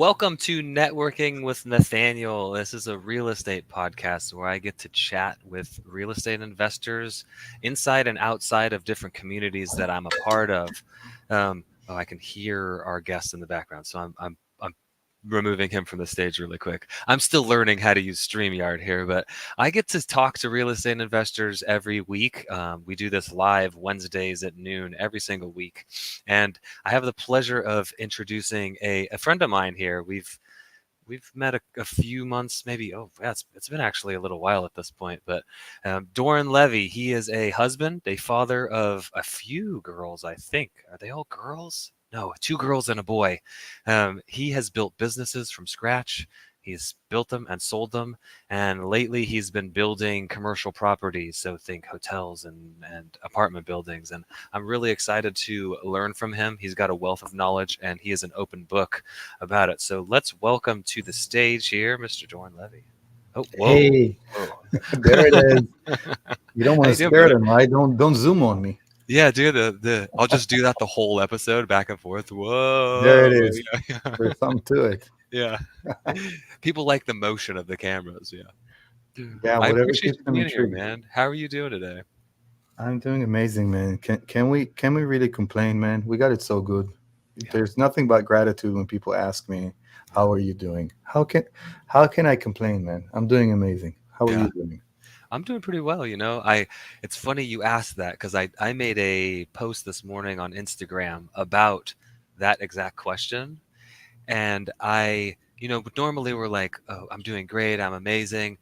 Welcome to Networking with Nathaniel. This is a real estate podcast where I get to chat with real estate investors inside and outside of different communities that I'm a part of. I can hear our guest in the background, so I'm removing him from the stage really quick. I'm still learning how to use StreamYard here, but I get to talk to real estate investors every week. We do this live Wednesdays at noon every single week, and I have the pleasure of introducing a friend of mine here. We've met a few months, maybe. Oh, yeah, it's been actually a little while at this point. But Doron Levi, he is a husband, a father of a few girls, I think. Are they all girls? No, two girls and a boy. He has built businesses from scratch. He's built them and sold them. And lately he's been building commercial properties. So think hotels and apartment buildings. And I'm really excited to learn from him. He's got a wealth of knowledge and he is an open book about it. So let's welcome to the stage here, Mr. Doron Levi. Oh, whoa. Hey, Whoa. there it is. You don't How want you to doing, scare brother? them, right? Don't zoom on me. Yeah, dude, I'll just do that the whole episode back and forth. There Whoa. it is. Yeah, There's something to it. yeah. People like the motion of the cameras, yeah. Yeah, I whatever appreciate keeps you them being here, intrigued. man. How are you doing today? I'm doing amazing, man. Can we really complain, man? We got it so good. Yeah, There's nothing but gratitude when people ask me, "How are you doing?" How can I complain, man? I'm doing amazing. How are yeah. you doing? I'm doing pretty well, you know. It's funny you asked that because I made a post this morning on Instagram about that exact question. And normally we're like, oh, I'm doing great, I'm amazing.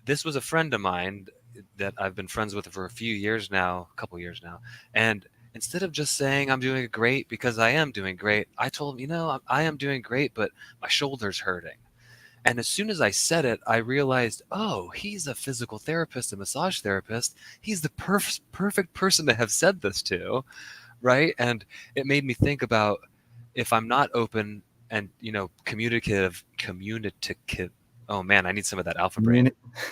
This was a friend of mine that I've been friends with for a few years now, a couple years now. And instead of just saying I'm doing great because I am doing great, I told him, I am doing great, but my shoulder's hurting. And as soon as I said it, I realized, oh, he's a physical therapist, a massage therapist. He's the perfect person to have said this to, right? And it made me think about if I'm not open and communicative. Oh man, I need some of that alpha brain.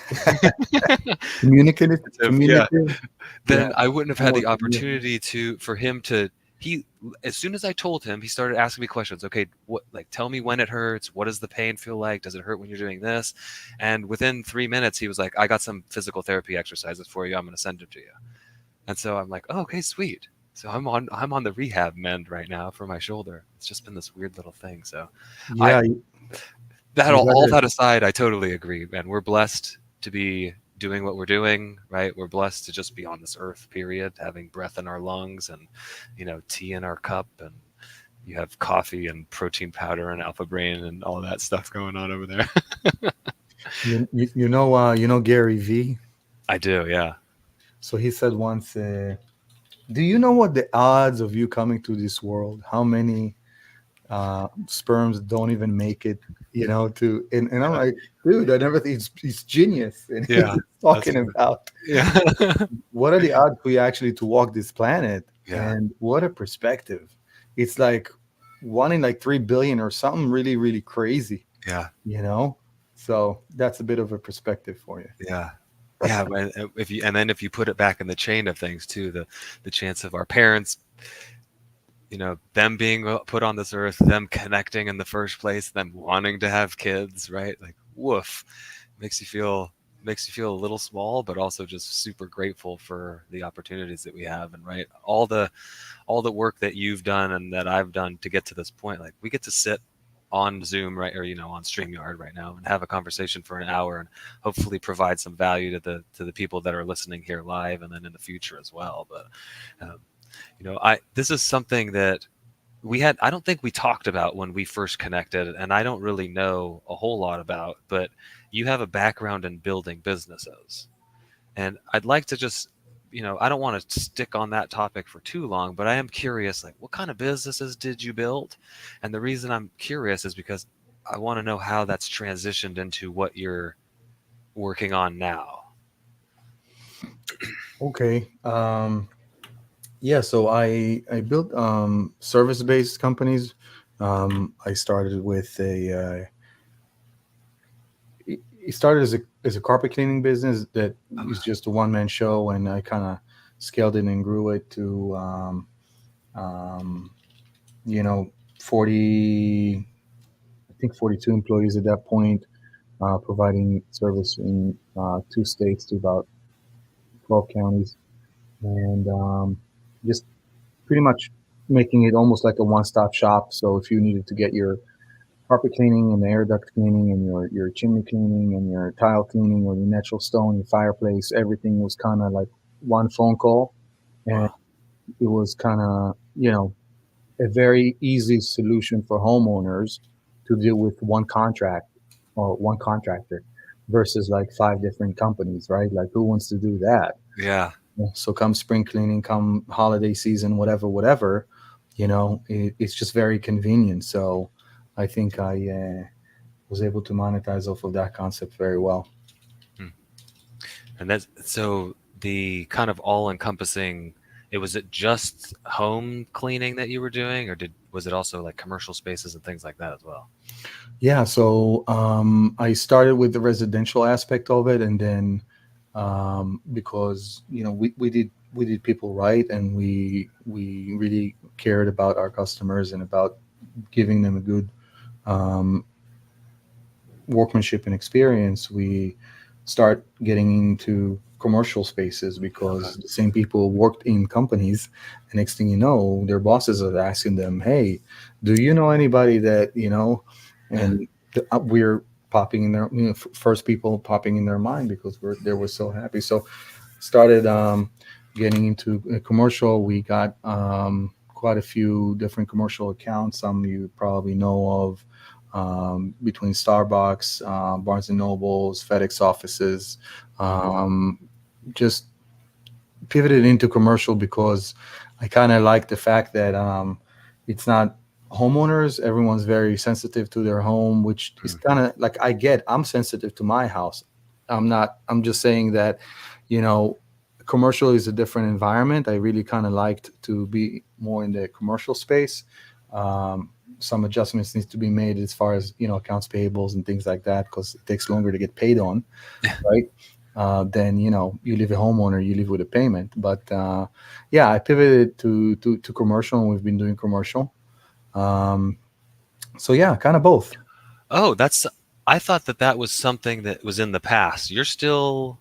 Communi- Communicative, Yeah, communicative. Yeah, then I wouldn't have had more the communicative. opportunity for him to he as soon as I told him, he started asking me questions. Okay, tell me when it hurts. What does the pain feel like? Does it hurt when you're doing this? And within 3 minutes, he was like, I got some physical therapy exercises for you. I'm going to send them to you. And so I'm like, oh, okay, sweet. So I'm on the rehab mend right now for my shoulder. It's just been this weird little thing. So I Yeah, that you got all it. that aside, I totally agree, man. We're blessed to be doing what we're doing, right? We're blessed to just be on this earth, period, having breath in our lungs and, tea in our cup, and you have coffee and protein powder and alpha brain and all that stuff going on over there. You know Gary V. I do, yeah. So he said once, "Do you know what the odds of you coming to this world? How many sperms don't even make it? And I'm Yeah. like, dude, I never think he's genius, and Yeah. he's That's talking true. about Yeah. what are the odds for you actually to walk this planet, Yeah. and what a perspective. It's like 1 in like 3 billion or something really, really crazy, Yeah. you know. So that's a bit of a perspective for you. Yeah. Yeah. If you put it back in the chain of things too, the chance of our parents, them being put on this earth, them connecting in the first place, them wanting to have kids, right? Like, woof, makes you feel makes you feel a little small, but also just super grateful for the opportunities that we have, and right, all the work that you've done and that I've done to get to this point. Like, we get to sit on Zoom, right, or on StreamYard right now and have a conversation for an hour and hopefully provide some value to the people that are listening here live and then in the future as well. But um, I this is something that I don't think we talked about when we first connected, and I don't really know a whole lot about, but you have a background in building businesses. And I'd like to just, I don't want to stick on that topic for too long, but I am curious, like, what kind of businesses did you build? And the reason I'm curious is because I want to know how that's transitioned into what you're working on now. Okay. Yeah, so I built service based companies. I started with it started as a carpet cleaning business that is just a one man show, and I kind of scaled it and grew it to um, you know 40 think 42 employees at that point, providing service in 2 states to about 12 counties, and just pretty much making it almost like a one-stop shop. So if you needed to get your carpet cleaning and the air duct cleaning and your chimney cleaning and your tile cleaning or your natural stone, your fireplace, everything was kind of like one phone call, and Wow. it was kind of, a very easy solution for homeowners to deal with one contract or one contractor versus like five different companies, right? Like who wants to do that? Yeah. So come spring cleaning, come holiday season, whatever, it's just very convenient. So I think I was able to monetize off of that concept very well. Hmm. And that's so the kind of all-encompassing. Was it just home cleaning that you were doing, or was it also like commercial spaces and things like that as well? Yeah, so I started with the residential aspect of it, and then because we did people right, and we really cared about our customers and about giving them a good um, workmanship and experience, we start getting into commercial spaces Okay. because the same people worked in companies, and next thing you know, their bosses are asking them, "Hey, do you know anybody that you know?" Yeah. And we're popping in their first people popping in their mind because they were so happy. So started getting into commercial. We got quite a few different commercial accounts. Some you probably know of, between Starbucks, Barnes and Nobles, FedEx offices. Um, just pivoted into commercial because I kind of like the fact that it's not homeowners. Everyone's very sensitive to their home, which is Mm. kind of like I'm sensitive to my house. I'm not. I'm just saying that, you know, commercial is a different environment. I really kind of liked to be more in the commercial space. Um, some adjustments needs to be made as far as accounts payables and things like that because it takes longer to get paid on, right? Then you live a homeowner, you live with a payment. But yeah, I pivoted to commercial, and we've been doing commercial. Um, so yeah, kind of both. Oh, that's. I thought that was something that was in the past. You're still.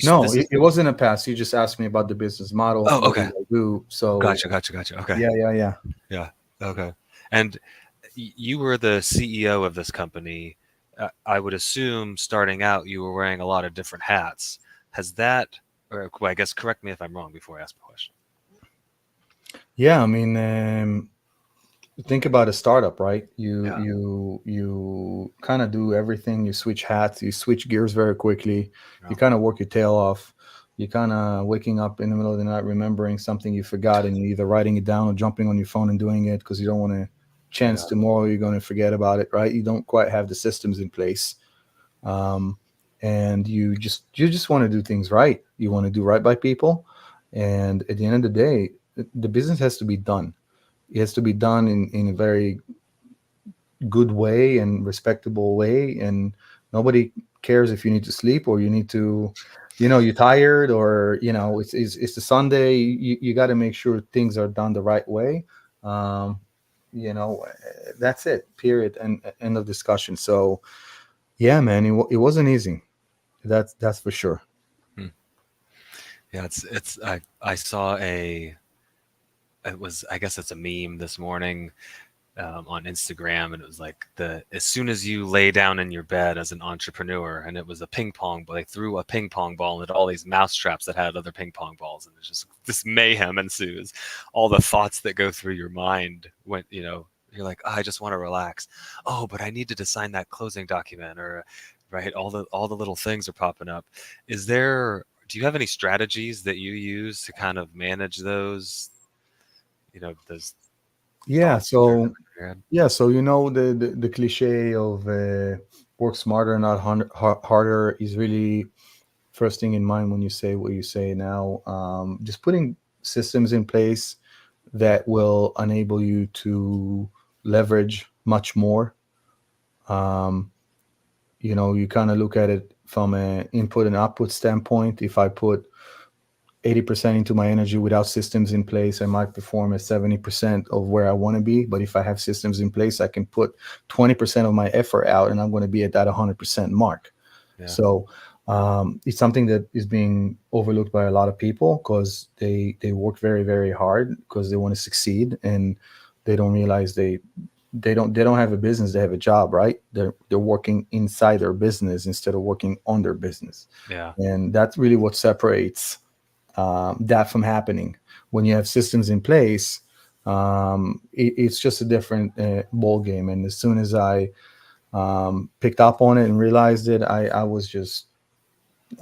No, This it, is. it wasn't a pass. You just asked me about the business model. Oh, What okay. did I do? So Gotcha. Okay. yeah. Yeah. Okay. And you were the CEO of this company. I would assume starting out you were wearing a lot of different hats. Has that, or well, I guess correct me if I'm wrong before I ask the question. Yeah, I mean, think about a startup, right? You Yeah. you you kind of do everything. You switch hats, you switch gears very quickly. Yeah. You kind of work your tail off. You kind of waking up in the middle of the night remembering something you forgot, and you're either writing it down or jumping on your phone and doing it because you don't want to chance Yeah. tomorrow you're going to forget about it, right? You don't quite have the systems in place, um, and you just want to do things right. You want to do right by people, and at the end of the day, the business has to be done. It has to be done in a very good way and respectable way, and nobody cares if you need to sleep or you need to, you're tired, or it's a Sunday. You got to make sure things are done the right way. um that's it, period, and end of discussion. So yeah, man, it wasn't easy. That's for sure. Hmm. Yeah. I saw a. It was. I guess it's a meme this morning on Instagram, and it was like the as soon as you lay down in your bed as an entrepreneur, and it was a ping pong, but they threw a ping pong ball into all these mouse traps that had other ping pong balls, and it's just this mayhem ensues. All the thoughts that go through your mind when you're like, oh, I just want to relax. Oh, but I needed to sign that closing document, or right, all the little things are popping up. Is there? Do you have any strategies that you use to kind of manage those Yeah, thoughts that are so going through your head? yeah, so the cliche of work smarter, not harder, is really first thing in mind when you say what you say now. Just putting systems in place that will enable you to leverage much more. Um, you kind of look at it from an input and output standpoint. If I put 80% into my energy. Without systems in place, I might perform at 70% of where I want to be. But if I have systems in place, I can put 20% of my effort out and I'm going to be at that 100% mark. Yeah. So it's something that is being overlooked by a lot of people because they work very, very hard because they want to succeed, and they don't realize they don't have a business, they have a job, right? They're working inside their business instead of working on their business. Yeah. And that's really what separates that from happening. When you have systems in place, it's just a different ball game. And as soon as I picked up on it and realized it, I was just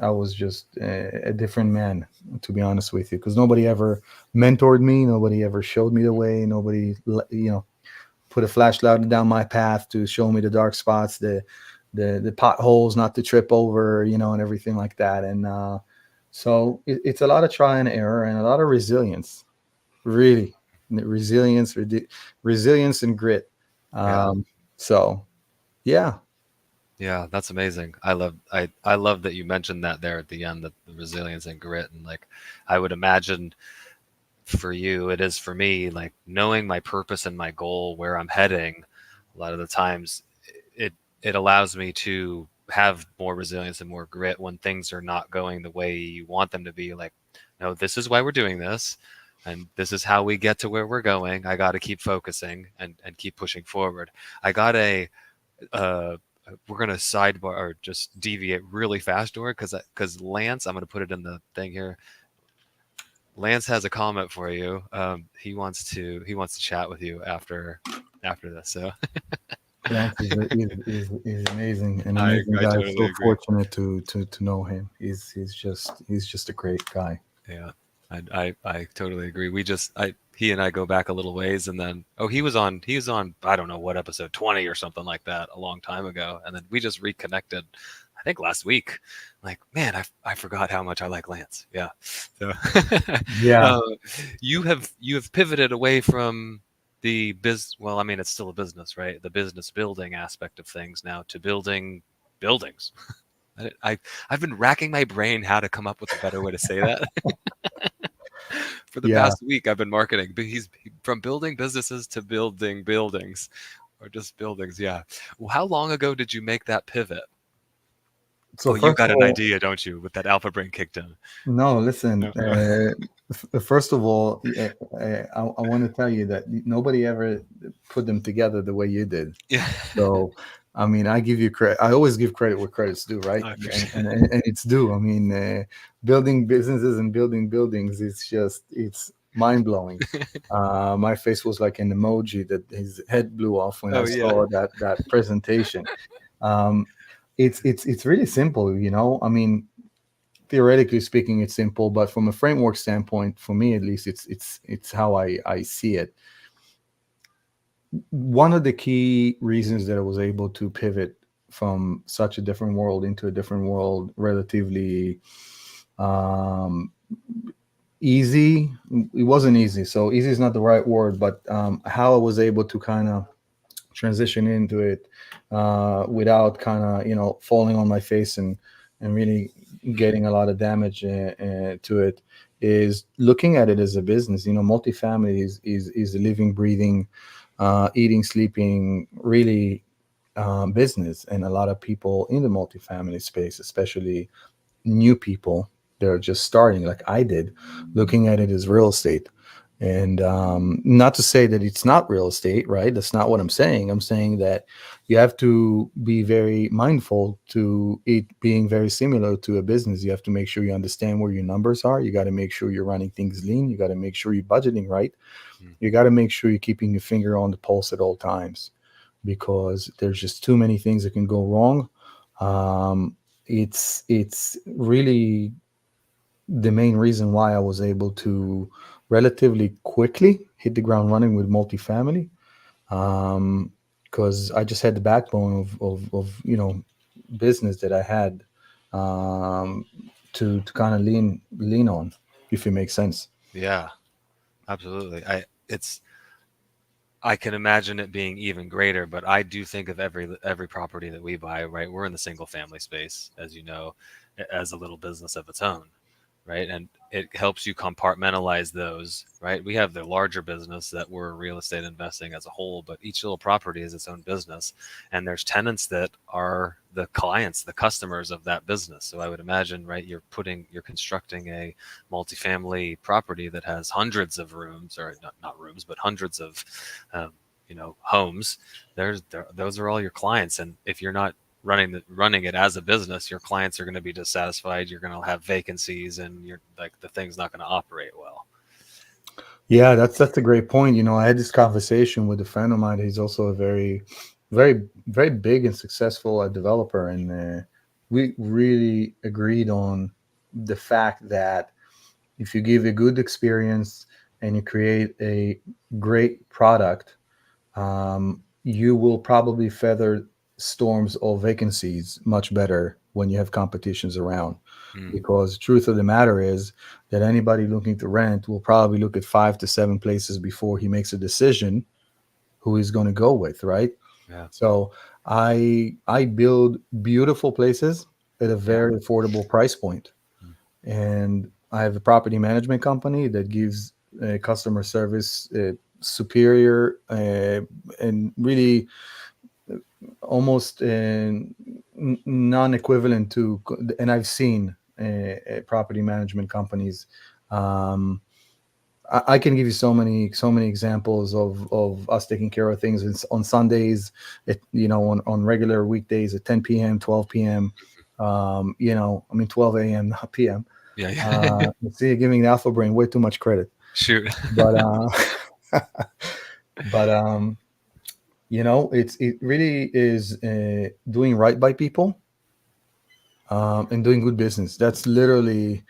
a different man, to be honest with you, because nobody ever mentored me, nobody ever showed me the way, nobody put a flashlight down my path to show me the dark spots, the potholes not to trip over, and everything like that. And so it's a lot of try and error and a lot of resilience, really. Resilience and grit. Yeah. So yeah. Yeah, that's amazing. I love that you mentioned that there at the end, that the resilience and grit, and like I would imagine for you it is for me, like knowing my purpose and my goal, where I'm heading. A lot of the times it it allows me to have more resilience and more grit when things are not going the way you want them to be. Like, no, this is why we're doing this, and this is how we get to where we're going. I got to keep focusing and keep pushing forward. I got a uh, we're gonna sidebar or just deviate really fast, Dora, because Lance, I'm gonna put it in the thing here. Lance has a comment for you. He wants to chat with you after this. So Lance is amazing, an I amazing I guy. totally So agree. fortunate to know him. He's just a great guy. Yeah, I totally agree. He and I go back a little ways, and then he was on I don't know what episode 20 or something like that a long time ago, and then we just reconnected. I think last week. Like, man, I forgot how much I like Lance. Yeah, so Yeah. uh, you have pivoted away from the biz. Well, I mean, it's still a business, right? The business building aspect of things now to building buildings. I I've been racking my brain how to come up with a better way to say that. For the Yeah. past week, I've been marketing, but from building businesses to building buildings, or just buildings. Yeah. Well, how long ago did you make that pivot? So Oh, you first got of an all, idea, don't you? With that alpha brain kicked in. no, listen. No, no. First of all, I want to tell you that nobody ever put them together the way you did. Yeah. So, I mean, I give you credit. I always give credit where credit's due, right? I And appreciate and, it. and it's due. I mean, building businesses and building buildings, it's mind blowing. My face was like an emoji that his head blew off when I Oh yeah. saw that presentation. Um, it's really simple, I mean, theoretically speaking, it's simple, but from a framework standpoint, for me at least, it's how I see it. One of the key reasons that I was able to pivot from such a different world into a different world relatively um, easy. It wasn't easy, so easy is not the right word, but how I was able to kind of transition into it without kind of falling on my face and really getting a lot of damage to it is looking at it as a business. Multifamily is a living, breathing, eating, sleeping, really business. And a lot of people in the multifamily space, especially new people, they're just starting like I did, looking at it as real estate. And not to say that it's not real estate, right? That's not what I'm saying. I'm saying that you have to be very mindful to it being very similar to a business. You have to make sure you understand where your numbers are. You got to make sure you're running things lean. You got to make sure you're budgeting right. Mm. You got to make sure you're keeping your finger on the pulse at all times, because there's just too many things that can go wrong. It's really the main reason why I was able to relatively quickly hit the ground running with multifamily, because I just had the backbone of business that I had um, to kind of lean on, if it makes sense. Yeah. Absolutely. I can imagine it being even greater, but I do think of every property that we buy, right? We're in the single family space, as you know, as a little business of its own, right? And it helps you compartmentalize those, right? We have the larger business that we're real estate investing as a whole, but each little property is its own business. And there's tenants that are the clients, the customers of that business. So I would imagine, right, you're constructing a multifamily property that has hundreds of rooms, or not rooms, but hundreds of, um, homes. Those are all your clients. And if you're not running it as a business, your clients are going to be dissatisfied. You're going to have vacancies, and you're like the thing's not going to operate well. Yeah, that's a great point. I had this conversation with a friend of mine. He's also a very big and successful developer, and we really agreed on the fact that if you give a good experience and you create a great product, you will probably feather storms or vacancies much better when you have competitions around. Mm, Because truth of the matter is that anybody looking to rent will probably look at 5 to 7 places before he makes a decision who he's going to go with, right? yeah, So I build beautiful places at a yeah, very affordable price point, mm, and I have a property management company that gives customer service superior and really almost non-equivalent to. And I've seen property management companies. Um, I can give you so many examples of us taking care of things on Sundays, on regular weekdays at 10 p.m., 12 p.m. I mean 12 a.m., not p.m. yeah, yeah. See, you're giving the alpha brain way too much credit, Shoot. but but it really is doing right by people, and doing good business. That's literally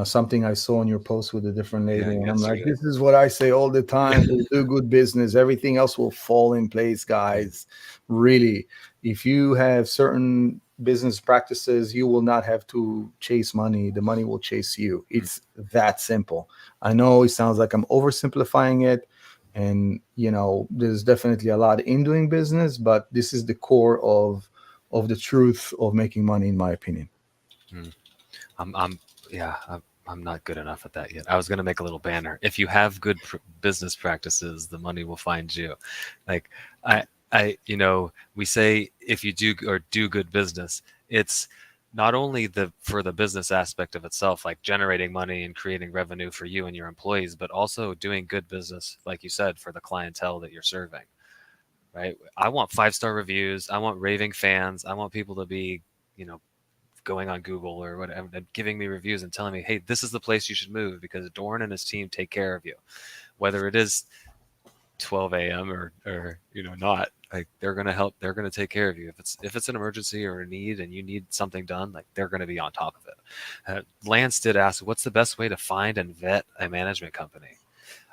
something I saw in your post with a different lady, Yeah, and I'm like, yesterday. this is what I say all the time: is do good business. Everything else will fall in place, guys. Really, if you have certain business practices, you will not have to chase money. The money will chase you. Mm, It's that simple. I know it sounds like I'm oversimplifying it, and there's definitely a lot in doing business, but this is the core of the truth of making money, in my opinion. mm. I'm yeah, I'm not good enough at that yet. I was going to make a little banner. If you have good business practices, the money will find you. Like I we say if you do good business, it's not only for the business aspect of itself, like generating money and creating revenue for you and your employees, but also doing good business, like you said, for the clientele that you're serving, right? I want 5-star reviews. I want raving fans. I want people to be, you know, going on Google or whatever, and giving me reviews and telling me, hey, this is the place you should move because Doran and his team take care of you. Whether it is 12 a.m. or not, like they're gonna help. They're gonna take care of you if it's an emergency or a need and you need something done. Like they're gonna be on top of it. Lance did ask, what's the best way to find and vet a management company?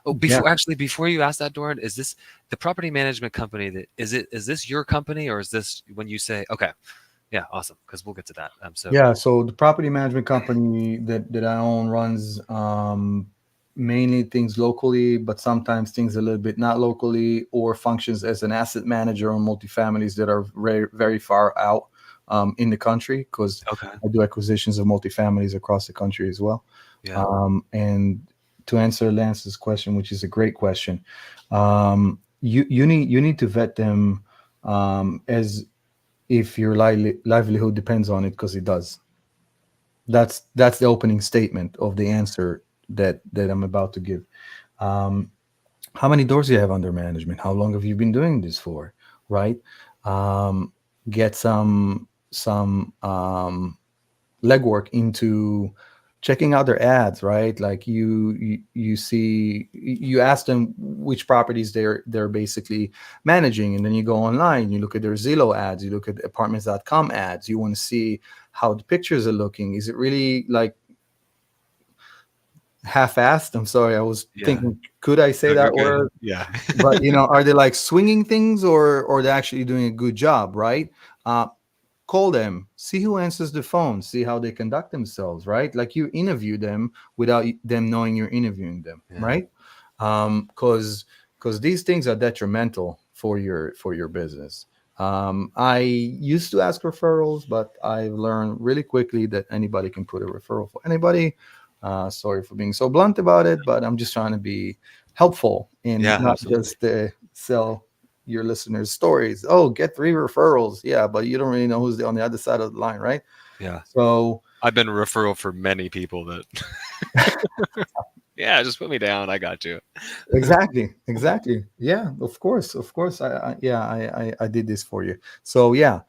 Oh, Yeah. before you ask that, Doran, is this the property management company is this your company, or is this when you say okay? Yeah, awesome. Because we'll get to that. So Yeah, so the property management company that I own runs mainly things locally, but sometimes things a little bit not locally, or functions as an asset manager on multifamilies that are very, very far out in the country, because okay, I do acquisitions of multifamilies across the country as well. yeah, And to answer Lance's question, which is a great question, you need to vet them as if your livelihood depends on it, because it does. That's the opening statement of the answer that I'm about to give. Um, how many doors do you have under management? How long have you been doing this for? Right? Um, get some legwork into checking out their ads, right? Like you see, you ask them which properties they're basically managing, and then you go online, you look at their Zillow ads, you look at apartments.com ads, you want to see how the pictures are looking. Is it really like half-assed? I'm sorry, I was yeah. thinking, could I say No, you're that good. word? Yeah. But are they like swinging things, or they're actually doing a good job, right? Call them, see who answers the phone, see how they conduct themselves, right? Like you interview them without them knowing you're interviewing them, Yeah. right? Because these things are detrimental for your business. I used to ask referrals, but I've learned really quickly that anybody can put a referral for anybody. Sorry for being so blunt about it, but I'm just trying to be helpful and Yeah, not absolutely. just sell your listeners stories. Oh, get 3 referrals. Yeah, but you don't really know who's on the other side of the line, right? Yeah. So I've been a referral for many people that yeah, just put me down. I got you. exactly, exactly. Yeah, of course, of course. Yeah, I did this for you. So yeah,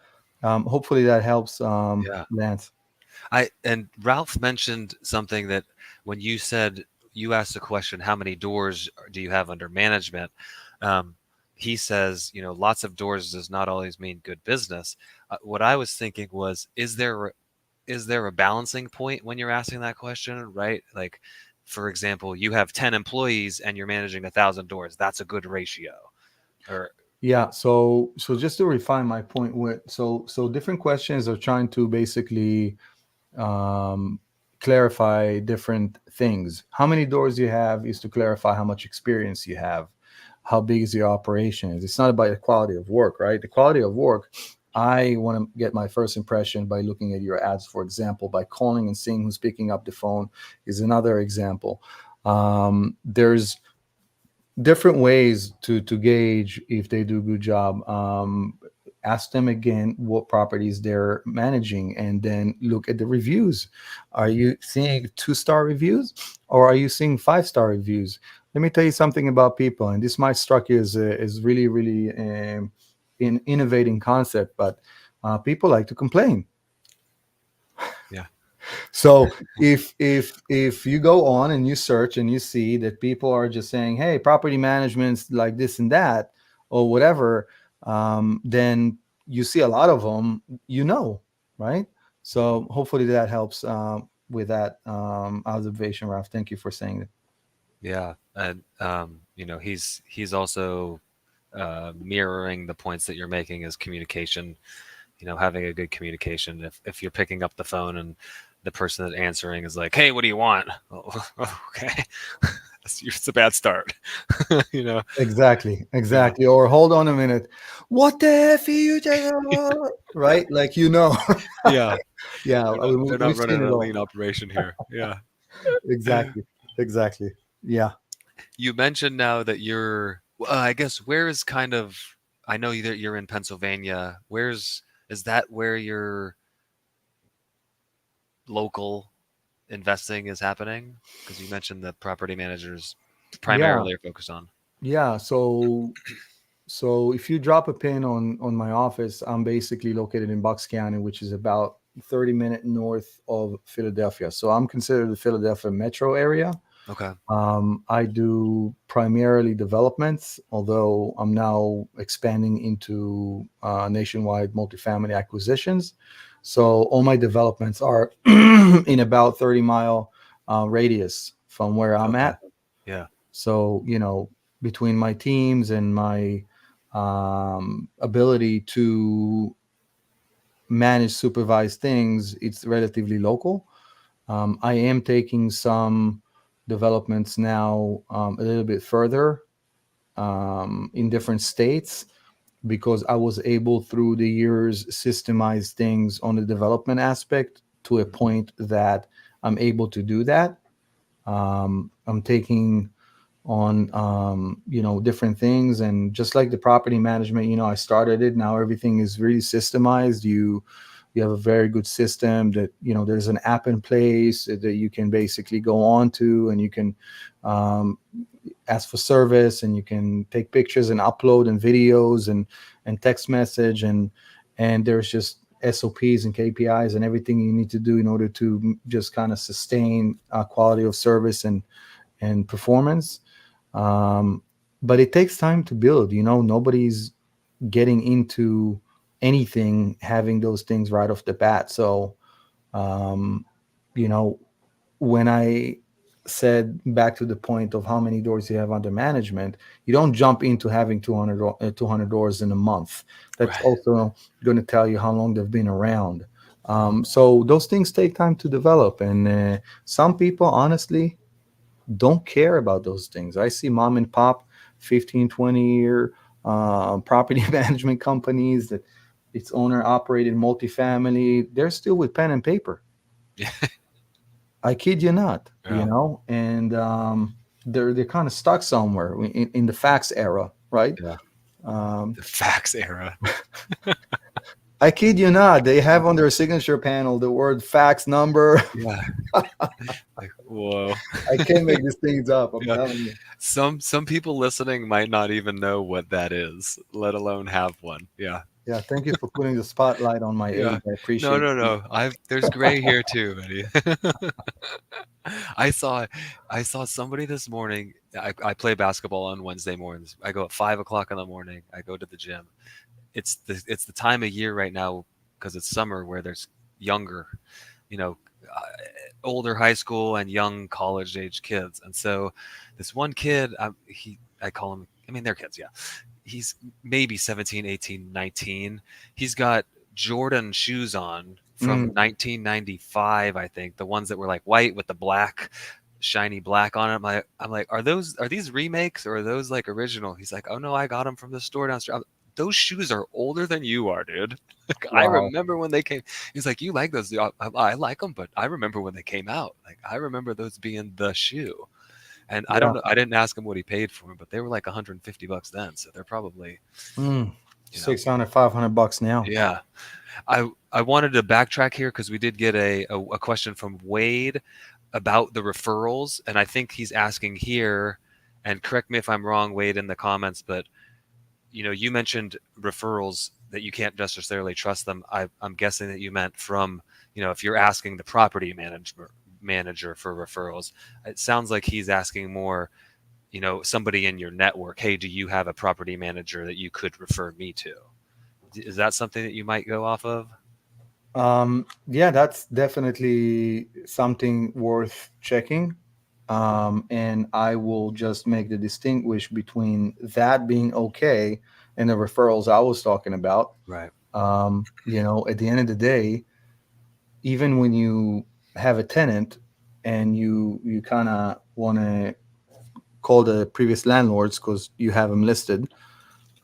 hopefully that helps, Yeah. Lance. I and Ralph mentioned something that when you said you asked the question, how many doors do you have under management? Um, he says, lots of doors does not always mean good business. What I was thinking was, is there a balancing point when you're asking that question, right? Like, for example, you have 10 employees and you're managing 1,000 doors. That's a good ratio. Or Yeah, so just to refine my point, with so different questions are trying to basically um, clarify different things. How many doors you have is to clarify how much experience you have, how big is your operation. It's not about the quality of work, right? The quality of work, I want to get my first impression by looking at your ads, for example, by calling and seeing who's picking up the phone is another example. There's different ways to gauge if they do a good job. Ask them again what properties they're managing, and then look at the reviews. Are you seeing 2-star reviews, or are you seeing 5-star reviews? Let me tell you something about people, and this might struck you as really really an innovating concept, but people like to complain. yeah, So if you go on and you search and you see that people are just saying, "Hey, property management's like this and that," or whatever, then you see a lot of them. Right? So hopefully that helps with that observation, Ralph. Thank you for saying that. yeah, and he's also mirroring the points that you're making as communication. Having a good communication. If you're picking up the phone and the person that's answering is like, "Hey, what do you want?" Oh, okay, it's a bad start. you know. Exactly, Yeah. exactly. Or hold on a minute, what the F are you just right? Like Yeah. yeah, They're not we've running seen it a all. lean operation here. Yeah. Exactly. Exactly. Yeah. You mentioned now that you're, I guess, where is kind of, I know that you're in Pennsylvania. Is that where your local investing is happening? Because you mentioned that property managers Yeah. primarily are focused on. Yeah. So if you drop a pin on my office, I'm basically located in Bucks County, which is about 30-minute north of Philadelphia. So I'm considered the Philadelphia metro area. Okay. I do primarily developments, although I'm now expanding into nationwide multifamily acquisitions. So all my developments are in about 30-mile radius from where I'm Okay. at. Yeah. So, between my teams and my ability to manage, supervise things, it's relatively local. I am taking some developments now a little bit further in different states because I was able through the years systemize things on the development aspect to a point that I'm able to do that. I'm taking on different things, and just like the property management, I started it. Now everything is really systemized. You have a very good system that there's an app in place that you can basically go on to, and you can um, ask for service, and you can take pictures and upload and videos and text message, and there's just SOPs and KPIs and everything you need to do in order to just kind of sustain quality of service and performance. um, but it takes time to build. Nobody's getting into anything having those things right off the bat. So um, you know when I said back to the point of how many doors you have under management, you don't jump into having 200 doors in a month. That's Right. also going to tell you how long they've been around. So those things take time to develop, and some people honestly don't care about those things. I see mom and pop 15, 20 year property management companies that it's owner operated multifamily. They're still with pen and paper. I kid you not, Yeah. and they're kind of stuck somewhere in the fax era, right? Yeah. Um, The fax era. I kid you not, they have on their signature panel the word fax number. Yeah. Like, whoa. I can't make these things up. I'm Yeah. telling you. Some people listening might not even know what that is, let alone have one. Yeah. Yeah, thank you for putting the spotlight on my Yeah. age. I No, appreciate no, it. no. There's gray here too, buddy. I saw I saw somebody this morning. I play basketball on Wednesday mornings. I go at 5 o'clock in the morning. I go to the gym. It's the time of year right now because it's summer where there's younger, you know, uh, older high school and young college age kids. And so this one kid, I call him. I mean, they're kids, yeah. He's maybe 17, 18, 19. He's got Jordan shoes on from Mm, 1995, I think, the ones that were like white with the black, shiny black on it. I'm like, are these remakes or are those like original? He's like, oh no, I got them from the store downstairs. Those shoes are older than you are, dude. Like, I wow. remember when they came. He's like, you like those? I like them, but I remember when they came out. Like, I remember those being the shoe. And I Yeah. don't know. I didn't ask him what he paid for them, but they were like 150 bucks then. So they're probably, Mm, you know, 600, $500 now. yeah. I wanted to backtrack here because we did get a question from Wade about the referrals, and I think he's asking here, and correct me if I'm wrong, Wade, in the comments, but you mentioned referrals that you can't necessarily trust them. I'm guessing that you meant from, if you're asking the property manager for referrals, it sounds like he's asking more, somebody in your network. Hey, do you have a property manager that you could refer me to? Is that something that you might go off of? Yeah, that's definitely something worth checking. And I will just make the distinguish between that being okay and the referrals I was talking about. Right. At the end of the day, even when you have a tenant and you kind of want to call the previous landlords because you have them listed,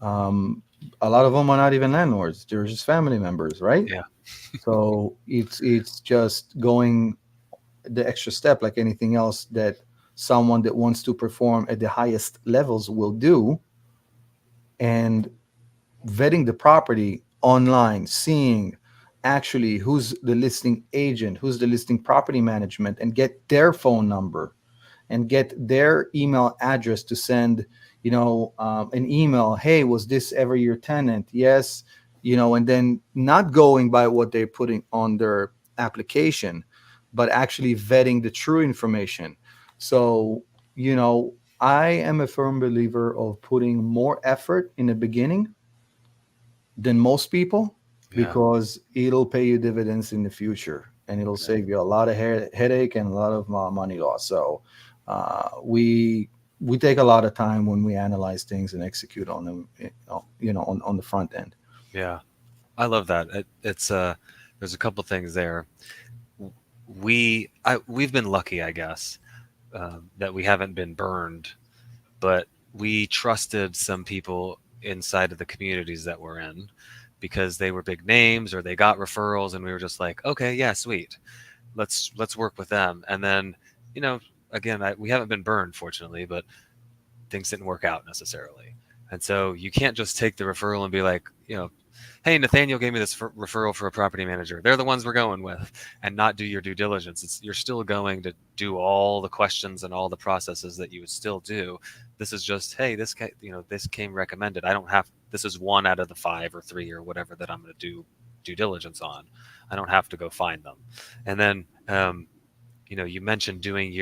um, a lot of them are not even landlords; they're just family members, right? Yeah. So it's just going the extra step, like anything else that someone that wants to perform at the highest levels will do, and vetting the property online, seeing actually who's the listing agent, who's the listing property management, and get their phone number and get their email address to send, an email. Hey, was this ever your tenant? Yes, and then not going by what they're putting on their application, but actually vetting the true information. So, I am a firm believer of putting more effort in the beginning than most people Yeah. because it'll pay you dividends in the future and it'll Right. save you a lot of headache and a lot of money loss. So we take a lot of time when we analyze things and execute on them, on the front end. Yeah. I love that. There's a couple things there. We've been lucky, I guess, that we haven't been burned, but we trusted some people inside of the communities that we're in because they were big names or they got referrals, and we were just like, okay, yeah, sweet, let's work with them. And then, you know, again, we haven't been burned, fortunately, but things didn't work out necessarily. And so you can't just take the referral and be like, hey, Nathaniel gave me this referral for a property manager. They're the ones we're going with, and not do your due diligence. You're still going to do all the questions and all the processes that you would still do. This is just, hey, this came recommended. I don't have, this is one out of the 5 or 3 or whatever that I'm going to do due diligence on. I don't have to go find them. And then, you mentioned doing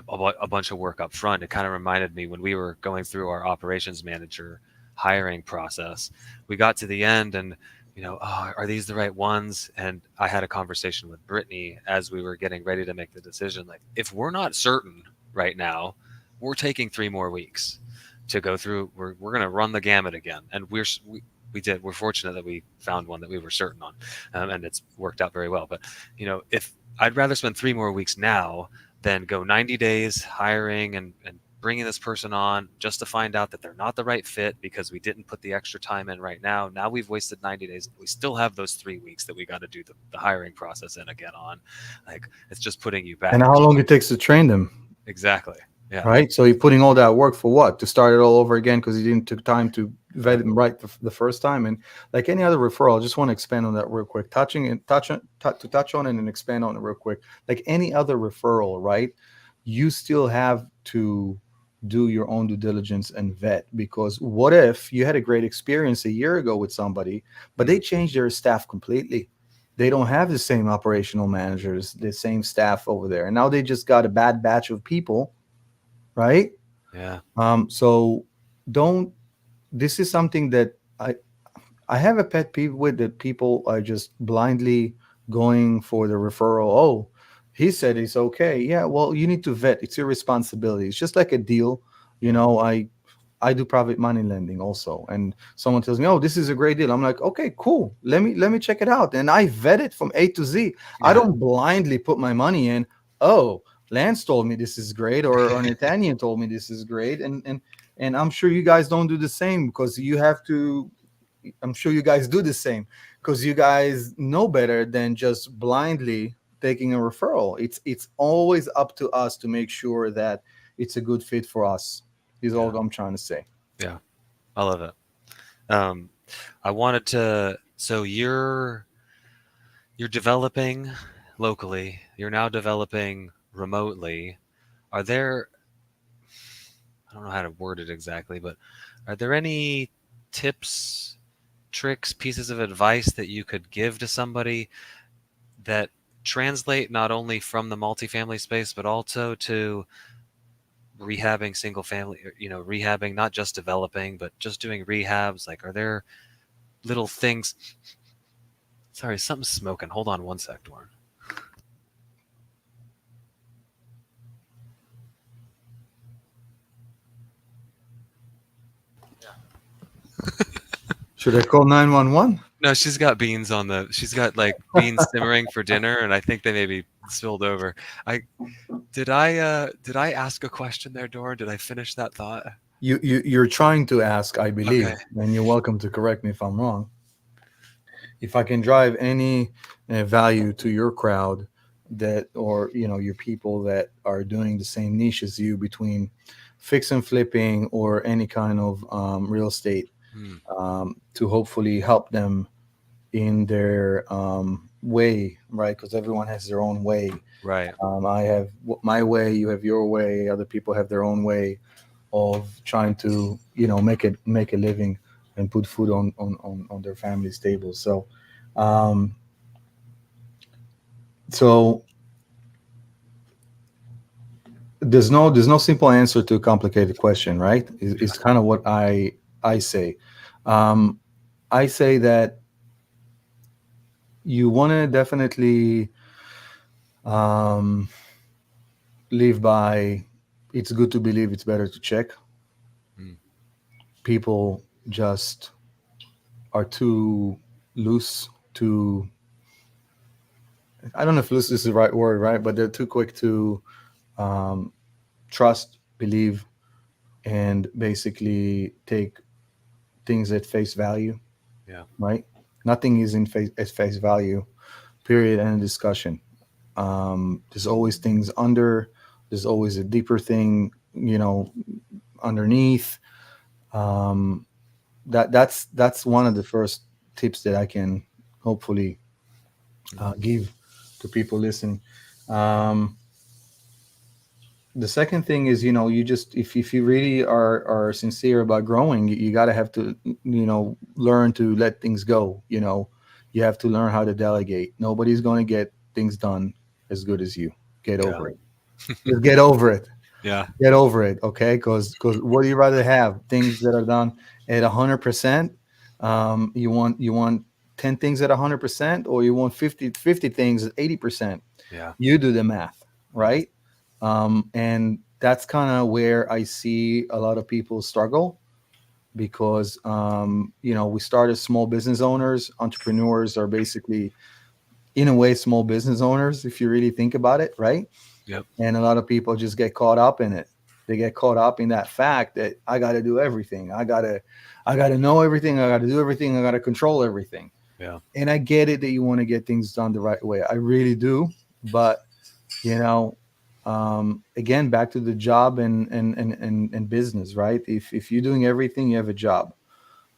a bunch of work up front. It kind of reminded me when we were going through our operations manager hiring process. We got to the end and, oh, are these the right ones? And I had a conversation with Brittany as we were getting ready to make the decision. Like, if we're not certain right now, we're taking 3 more weeks to go through. We're going to run the gamut again. And we did. We're fortunate that we found one that we were certain on, and it's worked out very well. But, if I'd rather spend 3 more weeks now than go 90 days hiring and bringing this person on just to find out that they're not the right fit because we didn't put the extra time in right now. Now we've wasted 90 days. We still have those 3 weeks that we got to do the hiring process in again on. Like, it's just putting you And back. how long it takes to train them, Exactly. Yeah. right? So you're putting all that work for what? To start it all over again because you didn't took time to vet them right the first time. And like any other referral, I just want to expand on that real quick. Touch on it and expand on it real quick. Like any other referral, right? You still have to do your own due diligence and vet, because what if you had a great experience a year ago with somebody, but they changed their staff completely? They don't have the same operational managers, the same staff over there, and now they just got a bad batch of people, right? Yeah. So don't. This is something that I have a pet peeve with, that people are just blindly going for the referral. Oh, he said it's okay. Yeah, well, you need to vet. It's your responsibility. It's just like a deal. You Yeah. know, I do private money lending also, and someone tells me, "Oh, this is a great deal." I'm like, "Okay, cool. Let me check it out." And I vet it from A to Z. I Yeah. don't blindly put my money in. Oh, Lance told me this is great, or Nathaniel told me this is great, and I'm sure you guys don't do the same, because you have to. I'm sure you guys do the same, because you guys know better than just blindly taking a referral. It's always up to us to make sure that it's a good fit for us. Is Yeah. all I'm trying to say. Yeah. I love it. Um, I wanted to. So you're developing locally. You're now developing remotely. Are there? I don't know how to word it exactly, but are there any tips, tricks, pieces of advice that you could give to somebody that translate not only from the multifamily space but also to rehabbing single family, rehabbing, not just developing but just doing rehabs? Like, are there little things? Sorry, something's smoking. Hold on one sec, Doran. Should I call 911? No, she's got like beans simmering for dinner, and I think they maybe spilled over. I did I ask a question there, Doran? Did I finish that thought? You're trying to ask, I Okay. believe, and you're welcome to correct me if I'm wrong. If I can drive any value to your crowd, that, or your people that are doing the same niche as you, between fix and flipping or any kind of real estate, Hmm. to hopefully help them in their way, right? Because everyone has their own way. Right. I have my way, you have your way, other people have their own way of trying to make a living and put food on their family's table. Um, so there's no simple answer to a complicated question, right? Is kind of what I say. um, I say that you want to definitely um, live by, it's good to believe, it's better to check. Hmm. People just are too loose to, I don't know if loose is the right word, right? But they're too quick to um, trust, believe, and basically take things at face value, Yeah. right? Nothing is at face value, period, and discussion. There's always things under, there's always a deeper thing, underneath. Um, that's one of the first tips that I can hopefully give to people listening. Um, the second thing is, you just, if you really are sincere about growing, you got to have to learn to let things go. You have to learn how to delegate. Nobody's going to get things done as good as you. Get Yeah. over it. Just get over it. Yeah. Get over it. Okay, because what do you rather have? Things that are done at 100%? You want 10 things at 100%, or you want 50 things at 80%? Yeah. You do the math, right? And that's kind of where I see a lot of people struggle, because we start as small business owners. Entrepreneurs are basically, in a way, small business owners, if you really think about it, right? Yep. And a lot of people just get caught up in it. They get caught up in that fact that I got to do everything. I got to know everything. I got to do everything. I got to control everything. Yeah. And I get it that you want to get things done the right way. I really do. But you know, again, back to the job and business, right? If you're doing everything, you have a job.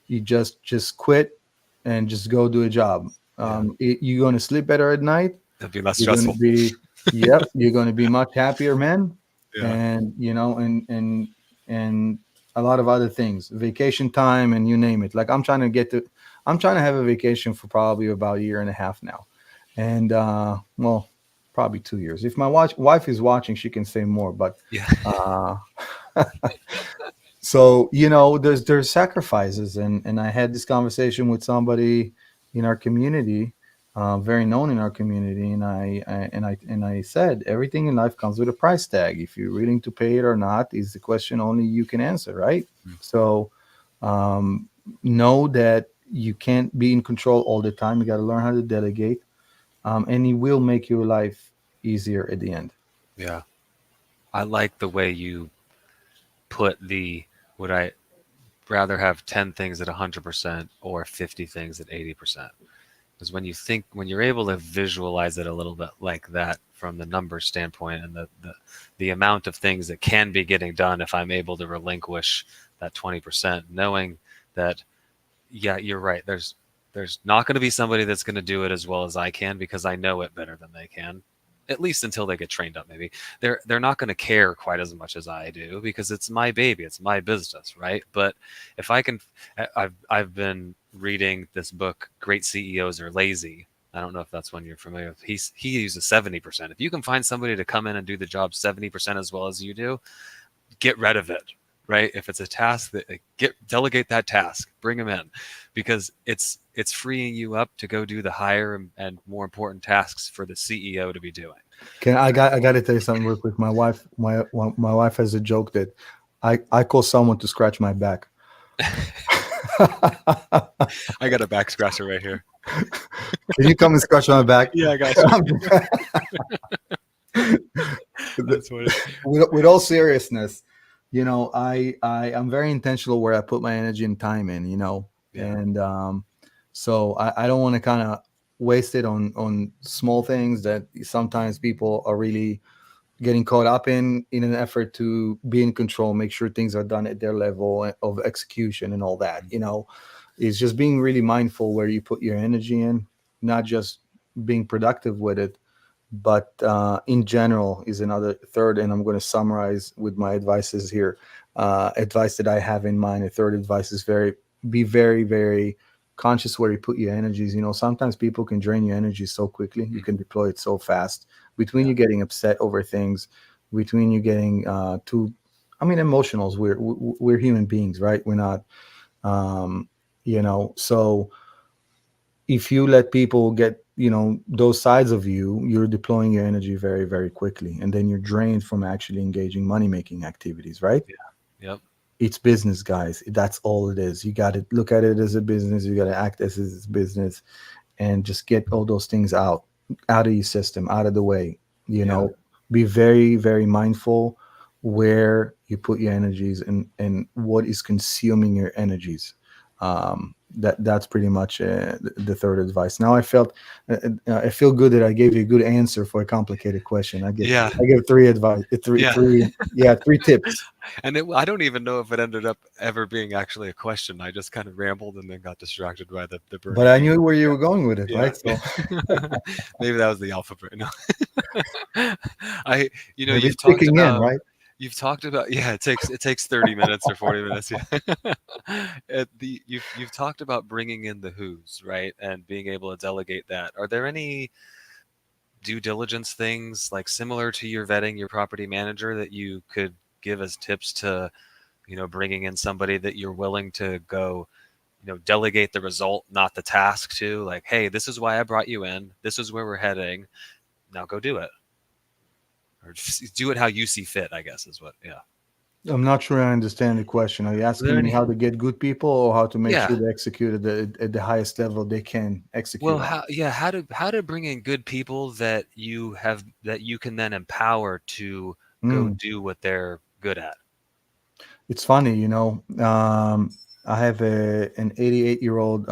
You just quit and just go do a job. Yeah. You're going to sleep better at night. That'd be less You're going to stressful. be, yep, you're going to be much happier, man. Yeah. And you know, and a lot of other things, vacation time, and you name it. Like I'm trying to have a vacation for probably about a year and a half now, and well, probably 2 years. If my wife is watching, she can say more, but Yeah. uh, so you know, there's sacrifices, and I had this conversation with somebody in our community, very known in our community, and I said everything in life comes with a price tag. If you're willing to pay it or not is the question only you can answer, right? Mm. So um, know that you can't be in control all the time. You got to learn how to delegate, and it will make your life easier at the end. Yeah. I like the way you put the would I rather have 10 things at 100% or 50 things at 80%. Because when you're able to visualize it a little bit like that from the number standpoint and the amount of things that can be getting done if I'm able to relinquish that 20%, knowing that, yeah, you're right. There's not going to be somebody that's going to do it as well as I can because I know it better than they can. At least until they get trained up, maybe they're not going to care quite as much as I do because it's my baby, it's my business, right? But if I can, I've been reading this book, Great CEOs Are Lazy. I don't know if that's one you're familiar with. He uses 70%. If you can find somebody to come in and do the job 70% as well as you do, get rid of it, right? If it's a task that delegate that task, bring them in, because it's freeing you up to go do the higher and more important tasks for the CEO to be doing. Can I got to tell you something real quick. My wife has a joke that I call someone to scratch my back. I got a back scratcher right here. Can you come and scratch my back? Yeah, I got you. That's what With all seriousness, you know, I'm very intentional where I put my energy and time in, you know, Yeah. and so I don't want to kind of waste it on small things that sometimes people are really getting caught up in an effort to be in control, make sure things are done at their level of execution and all that. You know, it's just being really mindful where you put your energy in, not just being productive with it, but in general is another third. And I'm going to summarize with my advices here. Advice that I have in mind. A third advice is be very, very conscious where you put your energies. You know, sometimes people can drain your energy so quickly. You can deploy it so fast. Between Yeah. you getting upset over things, between you getting too, I mean, emotionals. We're human beings, right? We're not, um, you know. So if you let people get, you know, those sides of you, you're deploying your energy very, very quickly, and then you're drained from actually engaging money making activities, right? Yeah. Yep. It's business, guys. That's all it is. You got to look at it as a business. You got to act as a business, and just get all those things out of your system, out of the way. You Yeah. know, be very, very mindful where you put your energies and what is consuming your energies. That's pretty much the third advice. Now I feel good that I gave you a good answer for a complicated question. Yeah. I give three advice, Yeah. three tips. And I don't even know if it ended up ever being actually a question. I just kind of rambled and then got distracted by the But burning I hand. knew where you were going with it, Yeah. right? So Maybe that was the alpha brain. No. I, maybe it's kicking in, right? you've talked about, yeah, it takes 30 minutes or 40 minutes. Yeah. You've talked about bringing in the who's, right? And being able to delegate that. Are there any due diligence things like similar to your vetting your property manager that you could give as tips to, bringing in somebody that you're willing to go, delegate the result, not the task to, like, hey, this is why I brought you in. This is where we're heading. Now go do it, or just do it how you see fit, I guess is what. Yeah. I'm not sure I understand the question. Are you Are there asking me any? how to get good people, or how to make Yeah. sure they execute at the highest level they can Well, execute on? how to bring in good people that you can then empower to go Mm. do what they're good at? It's funny, I have an 88-year-old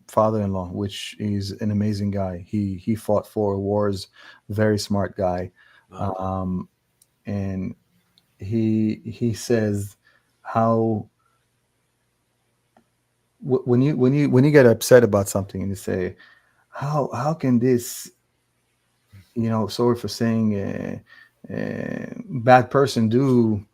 father-in-law, which is an amazing guy. He fought 4 wars, very smart guy, Oh, um, and he says how when you get upset about something and you say how can this, sorry for saying, bad person do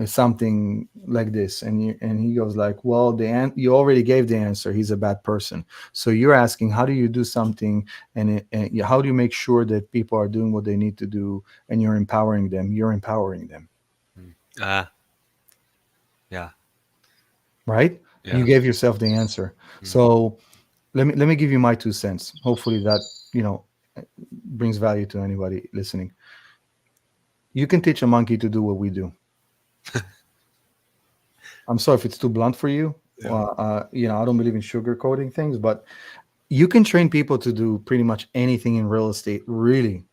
something like this, and he goes like, well, you already gave the answer. He's a bad person. So you're asking, how do you do something, and how do you make sure that people are doing what they need to do, and you're empowering them? You're empowering them, mm. Ah, yeah, right? You yeah. gave yourself the answer. Mm, So let me give you my 2 cents. Hopefully that brings value to anybody listening. You can teach a monkey to do what we do. I'm sorry if it's too blunt for you. yeah. I don't believe in sugarcoating things, but you can train people to do pretty much anything in real estate. Really,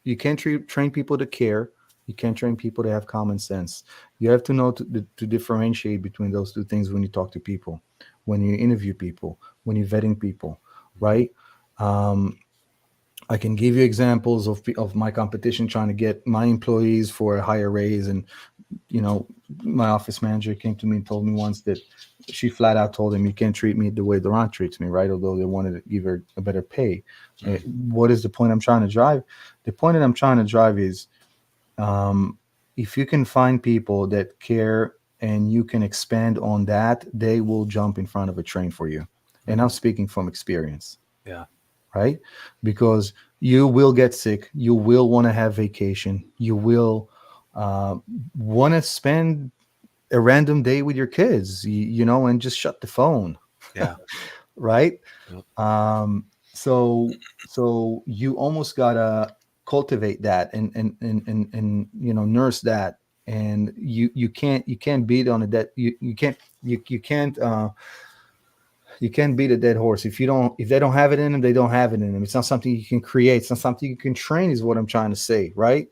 you can't train people to care. You can't train people to have common sense. You have to know to differentiate between those two things when you talk to people, when you interview people, when you're vetting people, Mhm. right? Um, I can give you examples of my competition trying to get my employees for a higher raise, and my office manager came to me and told me once that she flat out told him, "You can't treat me the way Doron treats me," right? Although they wanted to give her a better pay. Mm, What is the point I'm trying to drive? The point that I'm trying to drive is, um, if you can find people that care and you can expand on that, they will jump in front of a train for you. And mm, I'm speaking from experience, yeah. right? Because you will get sick, you will want to have vacation, you will uh, want to spend a random day with your kids, and just shut the phone, Yeah. right? Yep. So you almost gotta cultivate that and nurse that, and you can't beat on a dead you can't beat a dead horse. If they don't have it in them, they don't have it in them. It's not something you can create. It's not something you can train, is what I'm trying to say, right?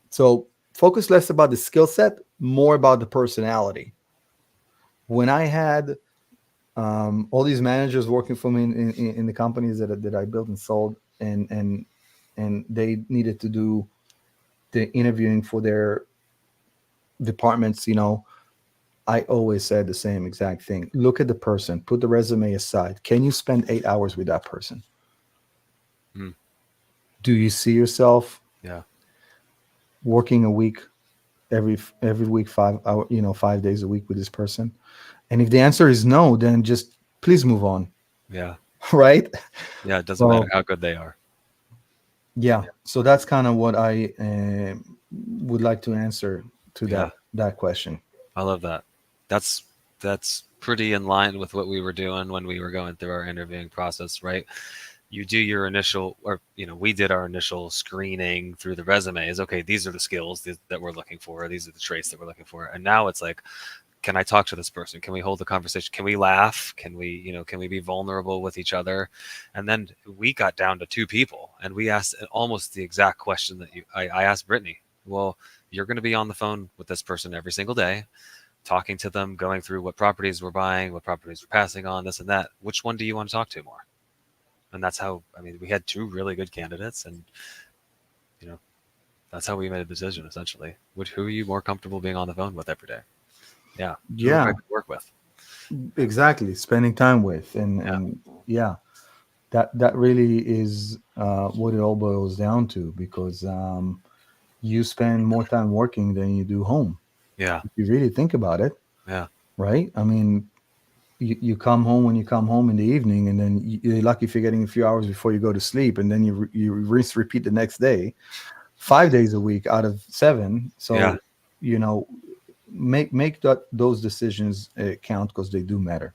So focus less about the skill set, more about the personality. When I had all these managers working for me in the companies that I built and sold, and they needed to do the interviewing for their departments, I always said the same exact thing. Look at the person, put the resume aside. Can you spend 8 hours with that person? Mm, Do you see yourself yeah. working a week, every week, 5 hour, 5 days a week with this person? And if the answer is no, then just please move on. Yeah. Right? Yeah. It doesn't matter So how good they are. yeah, so that's kind of what I would like to answer to Yeah. that question. I love that. That's that's pretty in line with what we were doing when we were going through our interviewing process, right? You do your initial, or we did our initial screening through the resumes. Okay, these are the skills that we're looking for. These are the traits that we're looking for. And now it's like, can I talk to this person? Can we hold the conversation? Can we laugh? Can we be vulnerable with each other? And then we got down to 2 people, and we asked almost the exact question that I asked Brittany. Well, you're going to be on the phone with this person every single day, talking to them, going through what properties we're buying, what properties we're passing on, this and that. Which one do you want to talk to more? And that's how, I mean, we had 2 really good candidates, and you know that's how we made a decision essentially. Who are you more comfortable being on the phone with every day? Yeah, who am I Yeah, going to work with? exactly. Spending time with, Yeah, and yeah, that really is what it all boils down to, because you spend more time working than you do home. yeah, If you really think about it, yeah, right? I mean, you come home when you come home in the evening, and then you're lucky if you're getting a few hours before you go to sleep, and then you rinse repeat the next day, 5 days a week out of 7. yeah. So you know, make those decisions count, because they do matter.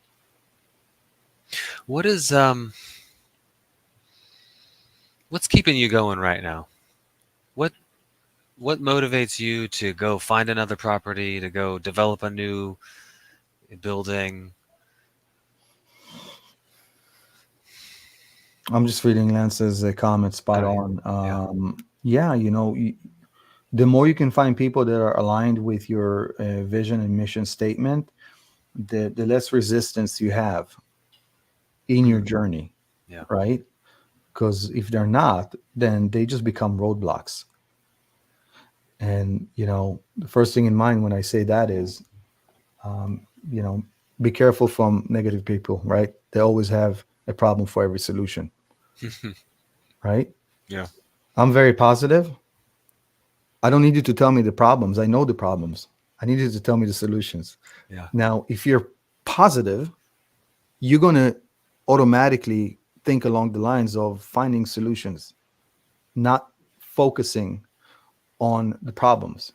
What is what's keeping you going right now? What what motivates you to go find another property, to go develop a new building? I'm just reading Lance's comment. Spot Oh yeah, on. yeah, Yeah, The more you can find people that are aligned with your vision and mission statement, the less resistance you have in your Mm, journey, yeah. right? Because if they're not, then they just become roadblocks. And the first thing in mind when I say that is, um, you know, be careful from negative people, right? They always have a problem for every solution, right? Yeah. I'm very positive. I don't need you to tell me the problems. I know the problems. I need you to tell me the solutions. Yeah. Now, if you're positive, you're going to automatically think along the lines of finding solutions, not focusing on the problems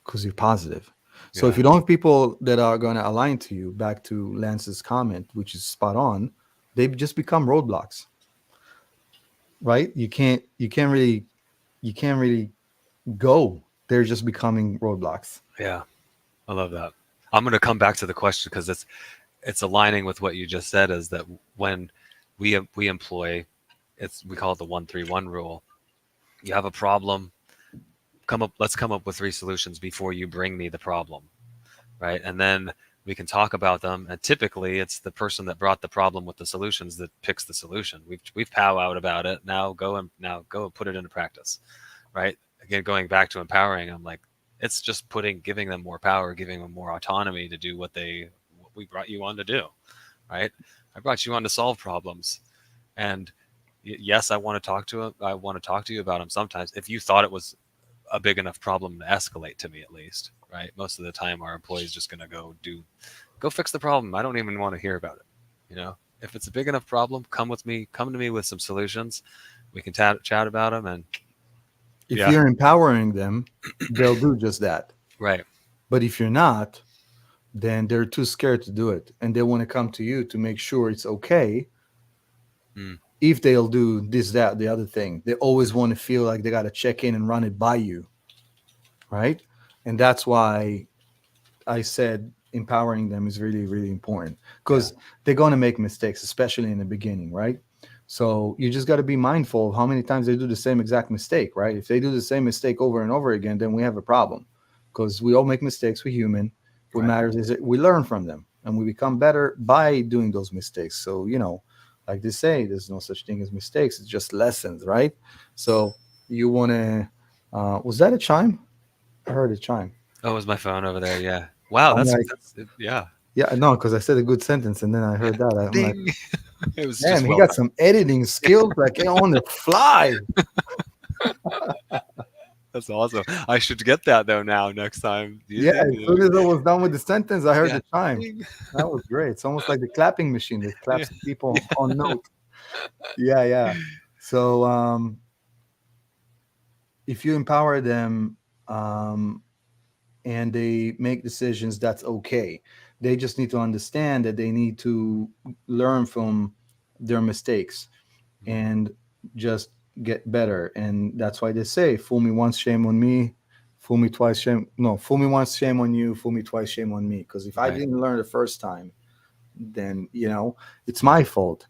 because you're positive. So if Yeah. you don't have people that are going to align to you, back to Lance's comment, which is spot on, they just become roadblocks, right? You can't really go. They're just becoming roadblocks. Yeah. I love that. I'm going to come back to the question because it's aligning with what you just said. Is that when we employ, we call it the 1-3-1 rule. You have a problem. Let's come up with 3 solutions before you bring me the problem, right? And then we can talk about them. And typically, it's the person that brought the problem with the solutions that picks the solution. We've powwowed about it. Now go and put it into practice, right? Again, going back to empowering, I'm like, it's just giving them more power, giving them more autonomy to do what we brought you on to do, right? I brought you on to solve problems, and yes, I want to talk to you about them sometimes. If you thought it was a big enough problem to escalate to me, at least, right? Most of the time, our employees just going to go fix the problem. I don't even want to hear about it. If it's a big enough problem, come to me with some solutions. We can chat about them, and If yeah, you're empowering them, they'll do just that. right. But if you're not, then they're too scared to do it. And they want to come to you to make sure it's okay Mm, if they'll do this, that, the other thing. They always want to feel like they got to check in and run it by you, right? And that's why I said empowering them is really, really important yeah, because they're going to make mistakes, especially in the beginning, right? So you just got to be mindful of how many times they do the same exact mistake, right? If they do the same mistake over and over again, then we have a problem because we all make mistakes. We're human. What right. matters is that we learn from them and we become better by doing those mistakes. So, like they say, there's no such thing as mistakes. It's just lessons, right? So you want to, was that a chime? I heard a chime. Oh, it was my phone over there? Yeah. Wow, I'm like, that's yeah. yeah, no, because I said a good sentence and then I Yeah. heard that. I'm like, Ding. It was damn, just he well got done. some editing skills like on the fly. That's awesome. I should get that though now next time. You Yeah, did. as soon as I was done with the sentence, I heard Yeah. the chime. Ding. That was great. It's almost like the clapping machine that Yeah. claps Yeah. people on note. Yeah, yeah. So if you empower them um, and they make decisions, that's okay. They just need to understand that they need to learn from their mistakes Mm, and just get better. And that's why they say, fool me once, shame on me. Fool me twice, shame. No, fool me once, shame on you. Fool me twice, shame on me. Because if I right. didn't learn the first time, then, it's Yeah. my fault.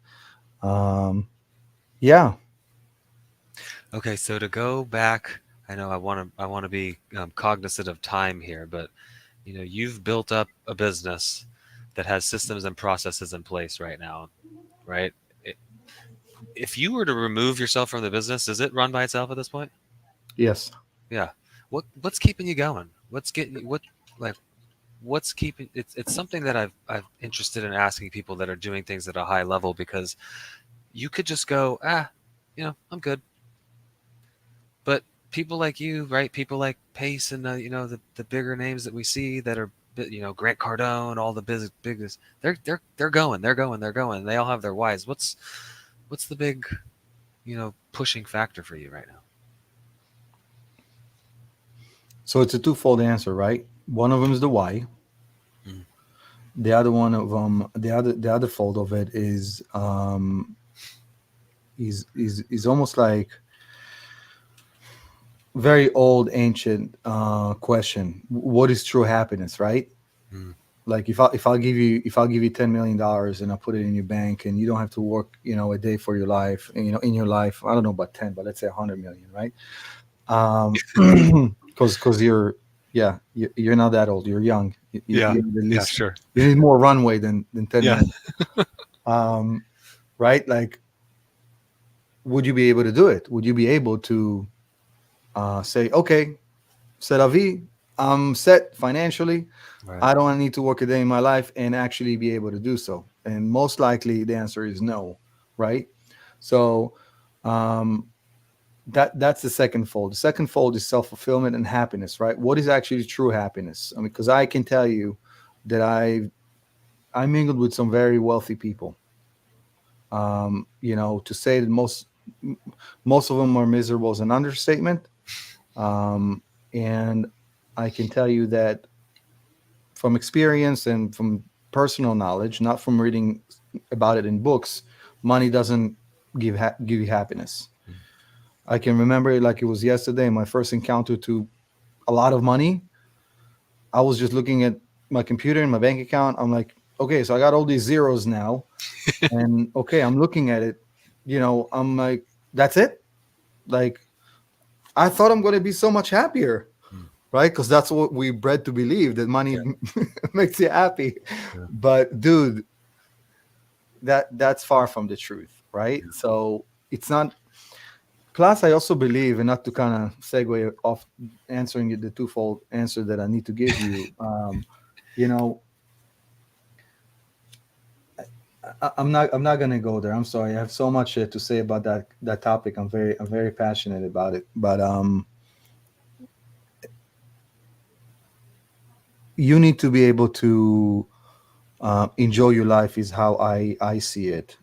Um, yeah. Okay, so to go back, I know I want to be cognizant of time here, but you've built up a business that has systems and processes in place right now, right? I- If you were to remove yourself from the business, does it run by itself at this point? Yes. Yeah. What's keeping you going? What's getting you like what's keeping it's something that I've interested in asking people that are doing things at a high level, because you could just go, I'm good. But people like you, right? People like Pace and the bigger names that we see that are Grant Cardone, all the biggest, they're going. They all have their whys. What's the big pushing factor for you right now? So it's a twofold answer, right? One of them is the why. Mm, The other one of them, the other fold of it is almost like very old ancient question. What is true happiness, right? mm, Like if I'll give you $10 million and I'll put it in your bank and you don't have to work a day for your life, in your life, I don't know about 10, but let's say 100 million, right? Because yeah, you're not that old. You're young. Yeah. You need at Yeah. least Sure. you need more runway than 10 Yeah. minutes. Um, right? Like, would you be able to do it? Would you be able to say, okay, c'est la vie. I'm set financially. Right. I don't need to work a day in my life and actually be able to do so. And most likely the answer is no, right? So um, that's the second fold. The second fold is self fulfillment and happiness, right? What is actually true happiness? I mean, because I can tell you that I mingled with some very wealthy people. To say that most of them are miserable is an understatement. Um, and I can tell you that from experience and from personal knowledge, not from reading about it in books, money doesn't give you happiness. I can remember it like it was yesterday. My first encounter to a lot of money. I was just looking at my computer and my bank account. I'm like, okay, so I got all these zeros now, and okay, I'm looking at it. I'm like, that's it. Like, I thought I'm going to be so much happier, Mm. right? Because that's what we bred to believe, that money Yeah. makes you happy. Yeah. But dude, that's far from the truth, right? Yeah. So it's not. Plus, I also believe, and not to kind of segue off answering you the twofold answer that I need to give you. You know, I'm not gonna go there. I'm sorry. I have so much to say about that topic. I'm very passionate about it. But you need to be able to enjoy your life. Is how I see it.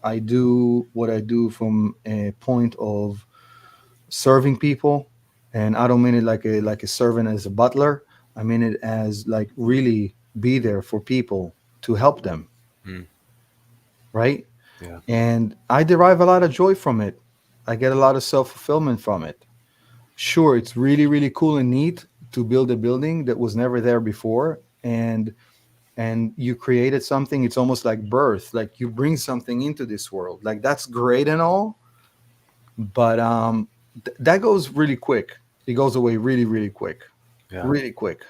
I do what I do from a point of serving people, and I don't mean it like a servant as a butler. I mean it as like really be there for people to help them, Mm. right? Yeah. And I derive a lot of joy from it. I get a lot of self-fulfillment from it. Sure, it's really really cool and neat to build a building that was never there before, and you created something. It's almost like birth, like you bring something into this world. Like, that's great and all, but that goes really quick. It goes away really really quick, Yeah. really quick.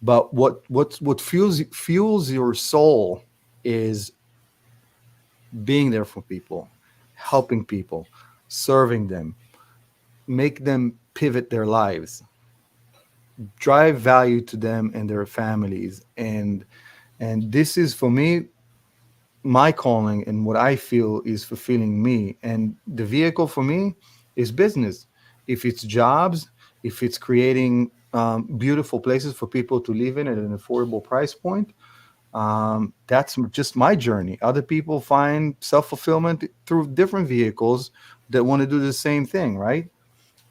But what fuels your soul is being there for people, helping people, serving them, make them pivot their lives, drive value to them and their families. And this is, for me, my calling, and what I feel is fulfilling me. And the vehicle for me is business. If it's jobs, if it's creating beautiful places for people to live in at an affordable price point, that's just my journey. Other people find self fulfillment through different vehicles that want to do the same thing, right?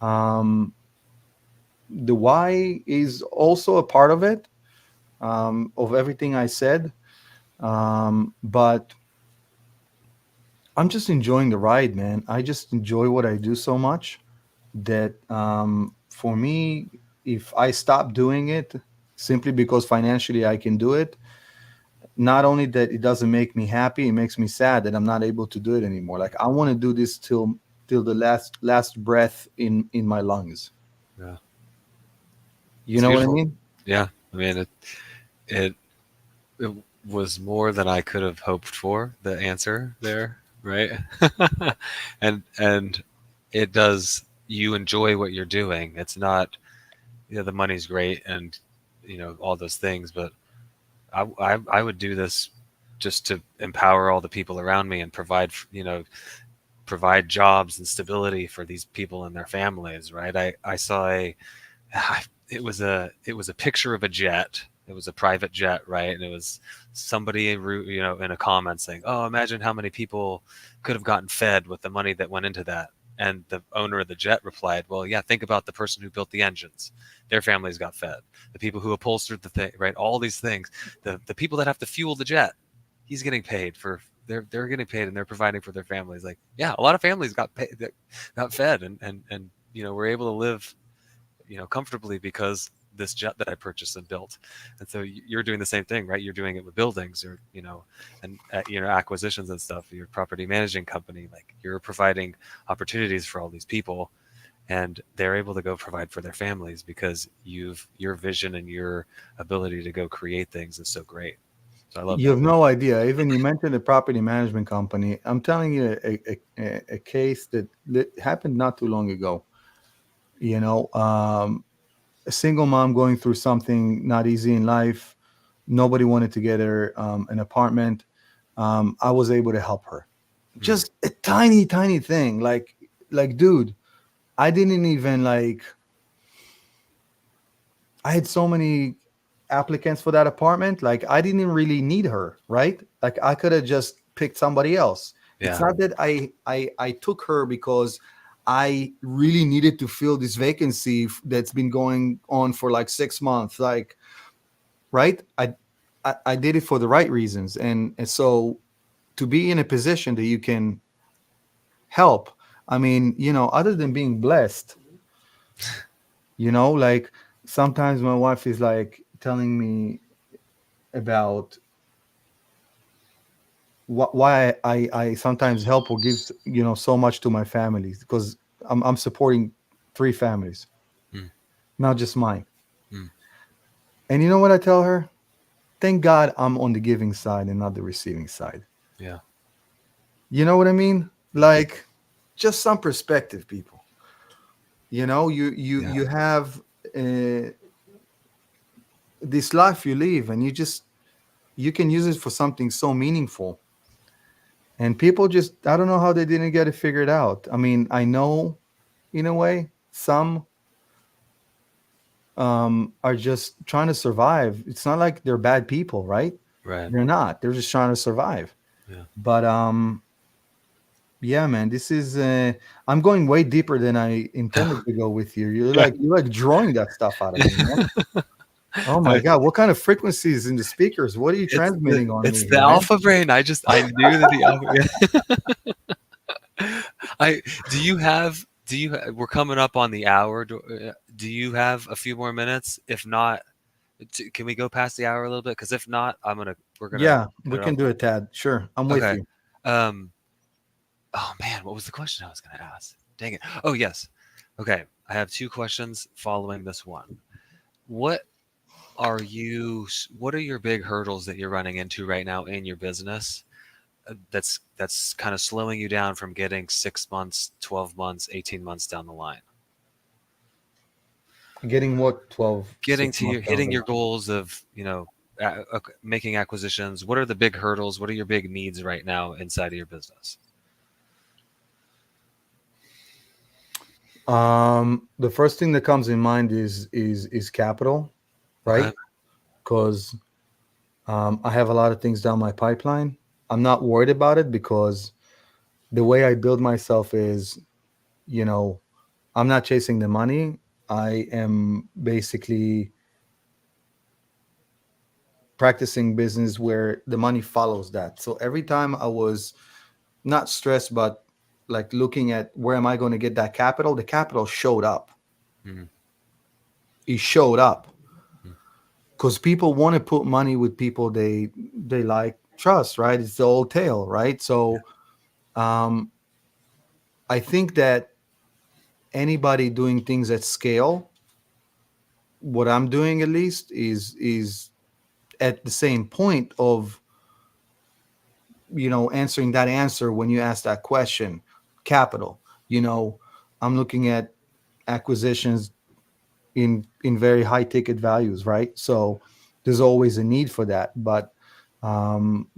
Um, the why is also a part of it, of everything I said. But I'm just enjoying the ride, man. I just enjoy what I do so much that, for me, if I stop doing it simply because financially I can do it, not only that it doesn't make me happy, it makes me sad that I'm not able to do it anymore. Like, I want to do this till the last breath in my lungs. Yeah. You It's know what I beautiful. mean? Yeah. I mean, it it was more than I could have hoped for, the answer there, right? And it does, you enjoy what you're doing. It's not, the money's great and all those things, but I would do this just to empower all the people around me and provide jobs and stability for these people and their families, right? I saw it was a picture of a jet. It was a private jet, right? And it was somebody in a comment saying, "Oh, imagine how many people could have gotten fed with the money that went into that." And the owner of the jet replied, "Well, yeah, think about the person who built the engines. Their families got fed. The people who upholstered the thing, right? All these things. The people that have to fuel the jet, he's getting paid for. They're getting paid and they're providing for their families. Like, yeah, a lot of families got paid, got fed, and we're able to live comfortably because this jet that I purchased and built." And so you're doing the same thing, right? You're doing it with buildings, or and acquisitions and stuff. Your property managing company, like, you're providing opportunities for all these people, and they're able to go provide for their families because your vision and your ability to go create things is so great. So I love You that. have no idea. Even you mentioned a property management company. I'm telling you a case that happened not too long ago. You know, a single mom going through something not easy in life. Nobody wanted to get her an apartment. I was able to help her. Mm, Just a tiny, tiny thing. Dude, I didn't even like. I had so many applicants for that apartment. Like I didn't really need her, right? Like I could have just picked somebody else. It's yeah. not that I took her because I really needed to fill this vacancy that's been going on for like 6 months. Like, right? I did it for the right reasons, and so to be in a position that you can help. I mean, other than being blessed, like sometimes my wife is like telling me about why I sometimes help or give so much to my families because I'm supporting three families, Mm, not just mine. mm, And you know what I tell her? Thank God I'm on the giving side and not the receiving side. yeah. You know what I mean? Mm, Like just some perspective, people. yeah. You have uh, this life you live, and you can use it for something so meaningful. And people just I don't know how they didn't get it figured out. I mean, I know in a way some are just trying to survive. It's not like they're bad people, right? Right. They're not. They're just trying to survive. Yeah. But yeah, man, this is I'm going way deeper than I intended to go with you. You're like drawing that stuff out of me, man. Oh my I, God, what kind of frequencies in the speakers? What are you transmitting on it's me the here, man? alpha brain. I knew that the alpha. I we're coming up on the hour. Do you have a few more minutes? If not, can we go past the hour a little bit? Because if not, we're gonna Yeah, we cut it can off. do it, Tad. Sure, I'm with Okay. you. Um. Oh man, what was the question I was gonna ask? Dang it. Oh yes. Okay. I have two questions following this one. What what are your big hurdles that you're running into right now in your business that's kind of slowing you down from getting 6 months, 12 months, 18 months down the line? Getting what 12, Getting six to months your down hitting the your line. goals of, making acquisitions. What are the big hurdles? What are your big needs right now inside of your business? The first thing that comes in mind is capital, right? Okay. Because I have a lot of things down my pipeline. I'm not worried about it because the way I build myself is, you know, I'm not chasing the money. I am basically practicing business where the money follows that. So every time I was not stressed, but like looking at where am I going to get that capital, the capital showed up. Mm, It showed up mm, because people want to put money with people they like, trust, right? It's the old tale, right? yeah. So um, I think that anybody doing things at scale, what I'm doing at least is at the same point of answering that answer when you ask that question. Capital, I'm looking at acquisitions in very high ticket values, right? So there's always a need for that. But um,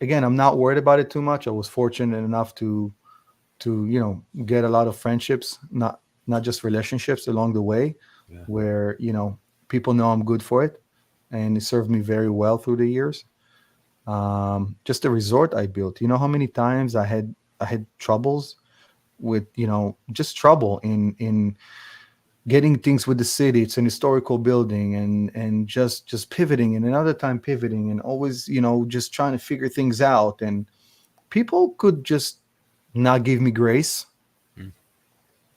again, I'm not worried about it too much. I was fortunate enough to get a lot of friendships, not just relationships along the way, Yeah. where people know I'm good for it, and it served me very well through the years. Just the resort I built. You know how many times I had troubles with just trouble in getting things with the city. It's an historical building, and just pivoting, and another time pivoting, and always just trying to figure things out. And people could just not give me grace, Mm,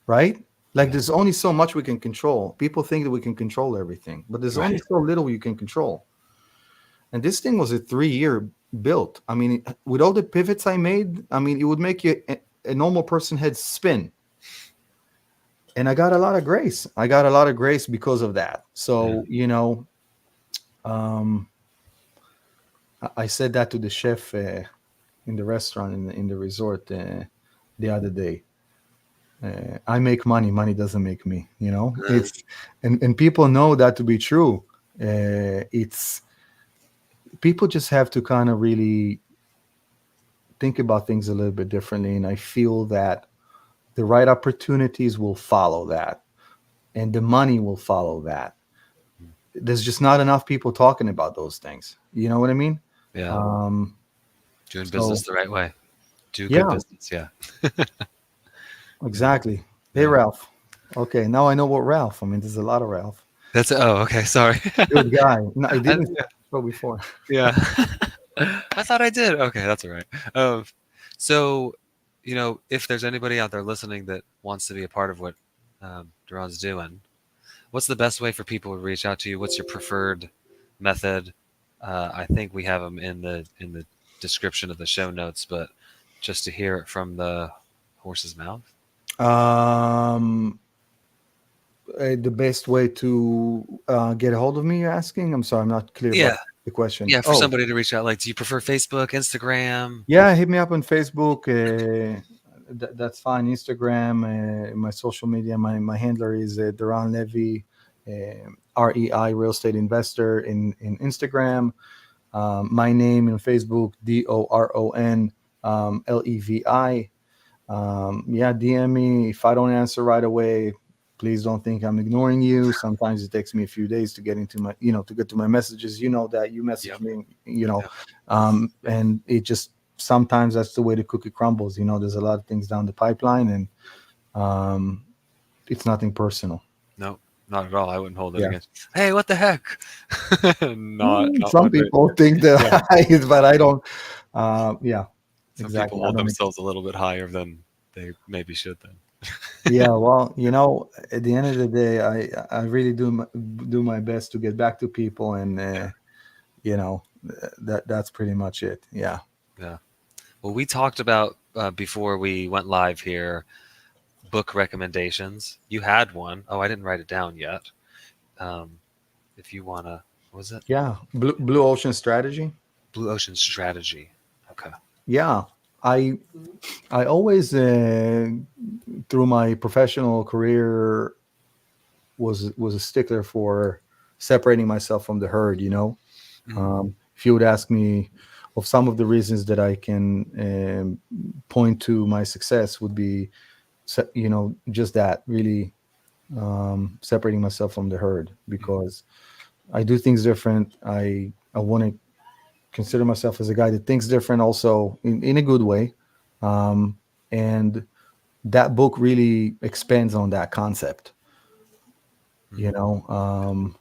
right? Like yeah. there's only so much we can control. People think that we can control everything, but there's only Right. so little you can control. And this thing was a 3-year build. I mean, with all the pivots I made, I mean, it would make you a normal person head spin. and I got a lot of grace. I got a lot of grace because of that. Yeah. So, um, I said that to the chef in the restaurant in the resort the other day. I make money. Money doesn't make me. Uh, It's and people know that to be true. It's people just have to kind of really think about things a little bit differently, and I feel that the right opportunities will follow that, and the money will follow that. There's just not enough people talking about those things. You know what I mean? yeah. Um, Doing so business the right way. Do good yeah, business. Yeah. Yeah. exactly. Hey, Yeah. Ralph. Okay, now I know what Ralph. I mean, there's a lot of Ralph. That's oh, okay. Sorry. Good guy. No, I didn't Yeah. show before. Yeah. I thought I did. Okay, that's all right. So, if there's anybody out there listening that wants to be a part of what Doron's doing, what's the best way for people to reach out to you? What's your preferred method? I think we have them in the description of the show notes, but just to hear it from the horse's mouth. Um, the best way to get a hold of me? You're asking? I'm sorry, I'm not clear Yeah, about the question. yeah. For Oh, somebody to reach out, like, do you prefer Facebook, Instagram? yeah, hit me up on Facebook. That's fine. Instagram, my social media. My handler is Doron Levy, REI Real Estate Investor in Instagram. My name in Facebook, Doron Levi. Yeah, DM me if I don't answer right away. Please don't think I'm ignoring you. Sometimes it takes me a few days to get into my, to get to my messages. You know that you message Yep. me, Yep. and it just sometimes that's the way the cookie crumbles. There's a lot of things down the pipeline, and um, it's nothing personal. No, not at all. I wouldn't hold it Yeah. against. Hey, what the heck? Not Some one bit. people think that, Yeah. but I don't. Yeah, Some people exactly. I hold don't. themselves a little bit higher than they maybe should then. Yeah, well, at the end of the day, I really do my best to get back to people, and Yeah. that's pretty much it. Yeah. Yeah. Well, we talked about before we went live here book recommendations. You had one. Oh, I didn't write it down yet. Um, if you wanna, what was it? Yeah, Blue Ocean Strategy. Blue Ocean Strategy. Okay. Yeah, I I always through my professional career was a stickler for separating myself from the herd. Mm, If you would ask me of some of the reasons that I can point to my success would be, just that really separating myself from the herd, mm, because I do things different. I want to consider myself as a guy that thinks different, also in a good way. And that book really expands on that concept. mm.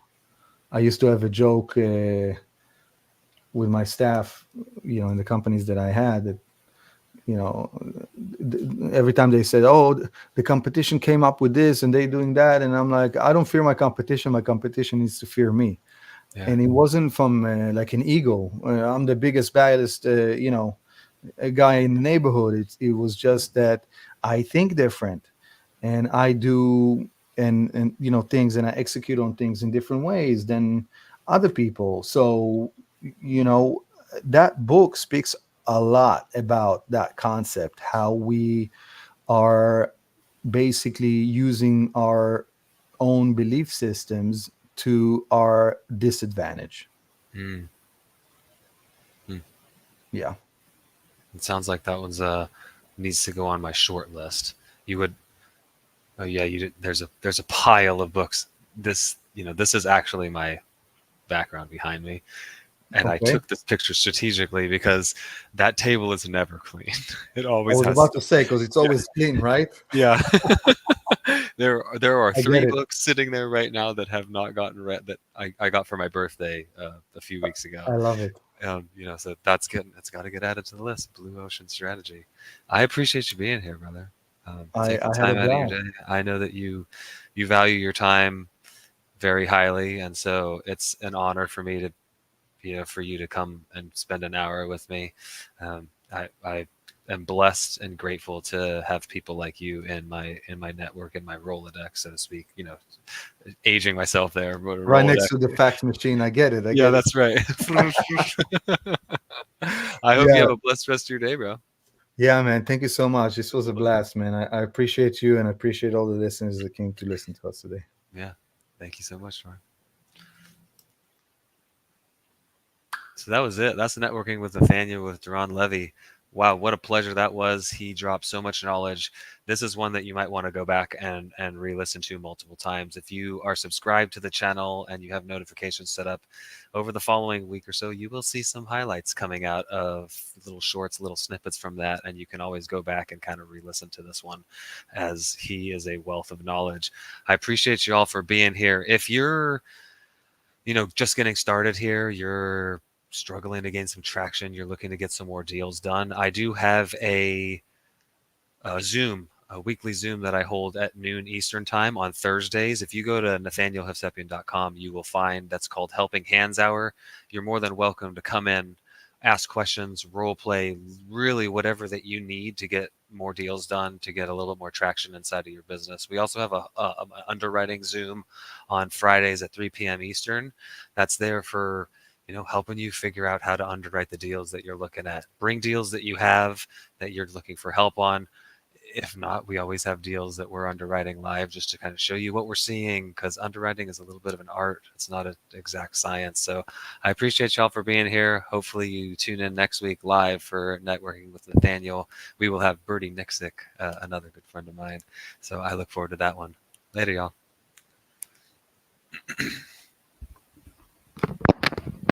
I used to have a joke with my staff, in the companies that I had, that you know every time they said, "Oh, the competition came up with this and they doing that," and I'm like, I don't fear my competition. My competition needs to fear me. Yeah. And it wasn't from like an ego. I'm the biggest, baddest, a guy in the neighborhood. It was just that I think different, and I do, and things, and I execute on things in different ways than other people. So you know that book speaks a lot about that concept, how we are basically using our own belief systems to our disadvantage. Mm, mm. Yeah. It sounds like that one's needs to go on my short list. You would. Oh yeah, you did. There's a pile of books. This is actually my background behind me. And I Okay. took this picture strategically because that table is never clean. It I always was has. about to say, because it's Yeah, always clean, right? yeah. There are I get three it. books sitting there right now that have not gotten read that I got for my birthday a few weeks ago. I love it. So that's got to get added to the list. Blue Ocean Strategy. I appreciate you being here, brother. Taking I had a time out of your blast. day. I know that you value your time very highly, and so it's an honor for me to for you to come and spend an hour with me. I am blessed and grateful to have people like you in my network, in my Rolodex, so to speak. Aging myself there, but Right next Rolodex. to the fax machine. I get it. I Yeah, get it. that's right. I hope you Yeah. have a blessed rest of your day, bro. Yeah, man. Thank you so much. This was a blast, man. I appreciate you and I appreciate all the listeners that came to listen to us today. Yeah, thank you so much, Doron. So that was it. That's the networking with Nathaniel with Doron Levy. Wow, what a pleasure that was. He dropped so much knowledge. This is one that you might want to go back and re-listen to multiple times. If you are subscribed to the channel and you have notifications set up, over the following week or so, you will see some highlights coming out of little shorts, little snippets from that, and you can always go back and kind of re-listen to this one, as he is a wealth of knowledge. I appreciate you all for being here. If you're just getting started here, you're struggling to gain some traction, you're looking to get some more deals done, I do have a weekly Zoom that I hold at noon Eastern time on Thursdays. If you go to nathanielhovsepian.com, you will find that's called Helping Hands Hour. You're more than welcome to come in, ask questions, role play, really whatever that you need to get more deals done, to get a little bit more traction inside of your business. We also have a underwriting Zoom on Fridays at 3 p.m. Eastern. That's there for helping you figure out how to underwrite the deals that you're looking at. Bring deals that you have that you're looking for help on. If not, we always have deals that we're underwriting live just to kind of show you what we're seeing, because underwriting is a little bit of an art. It's not an exact science. So I appreciate y'all for being here. Hopefully you tune in next week live for Networking with Nathaniel. We will have Bertie Nixick, another good friend of mine. So I look forward to that one. Later, y'all.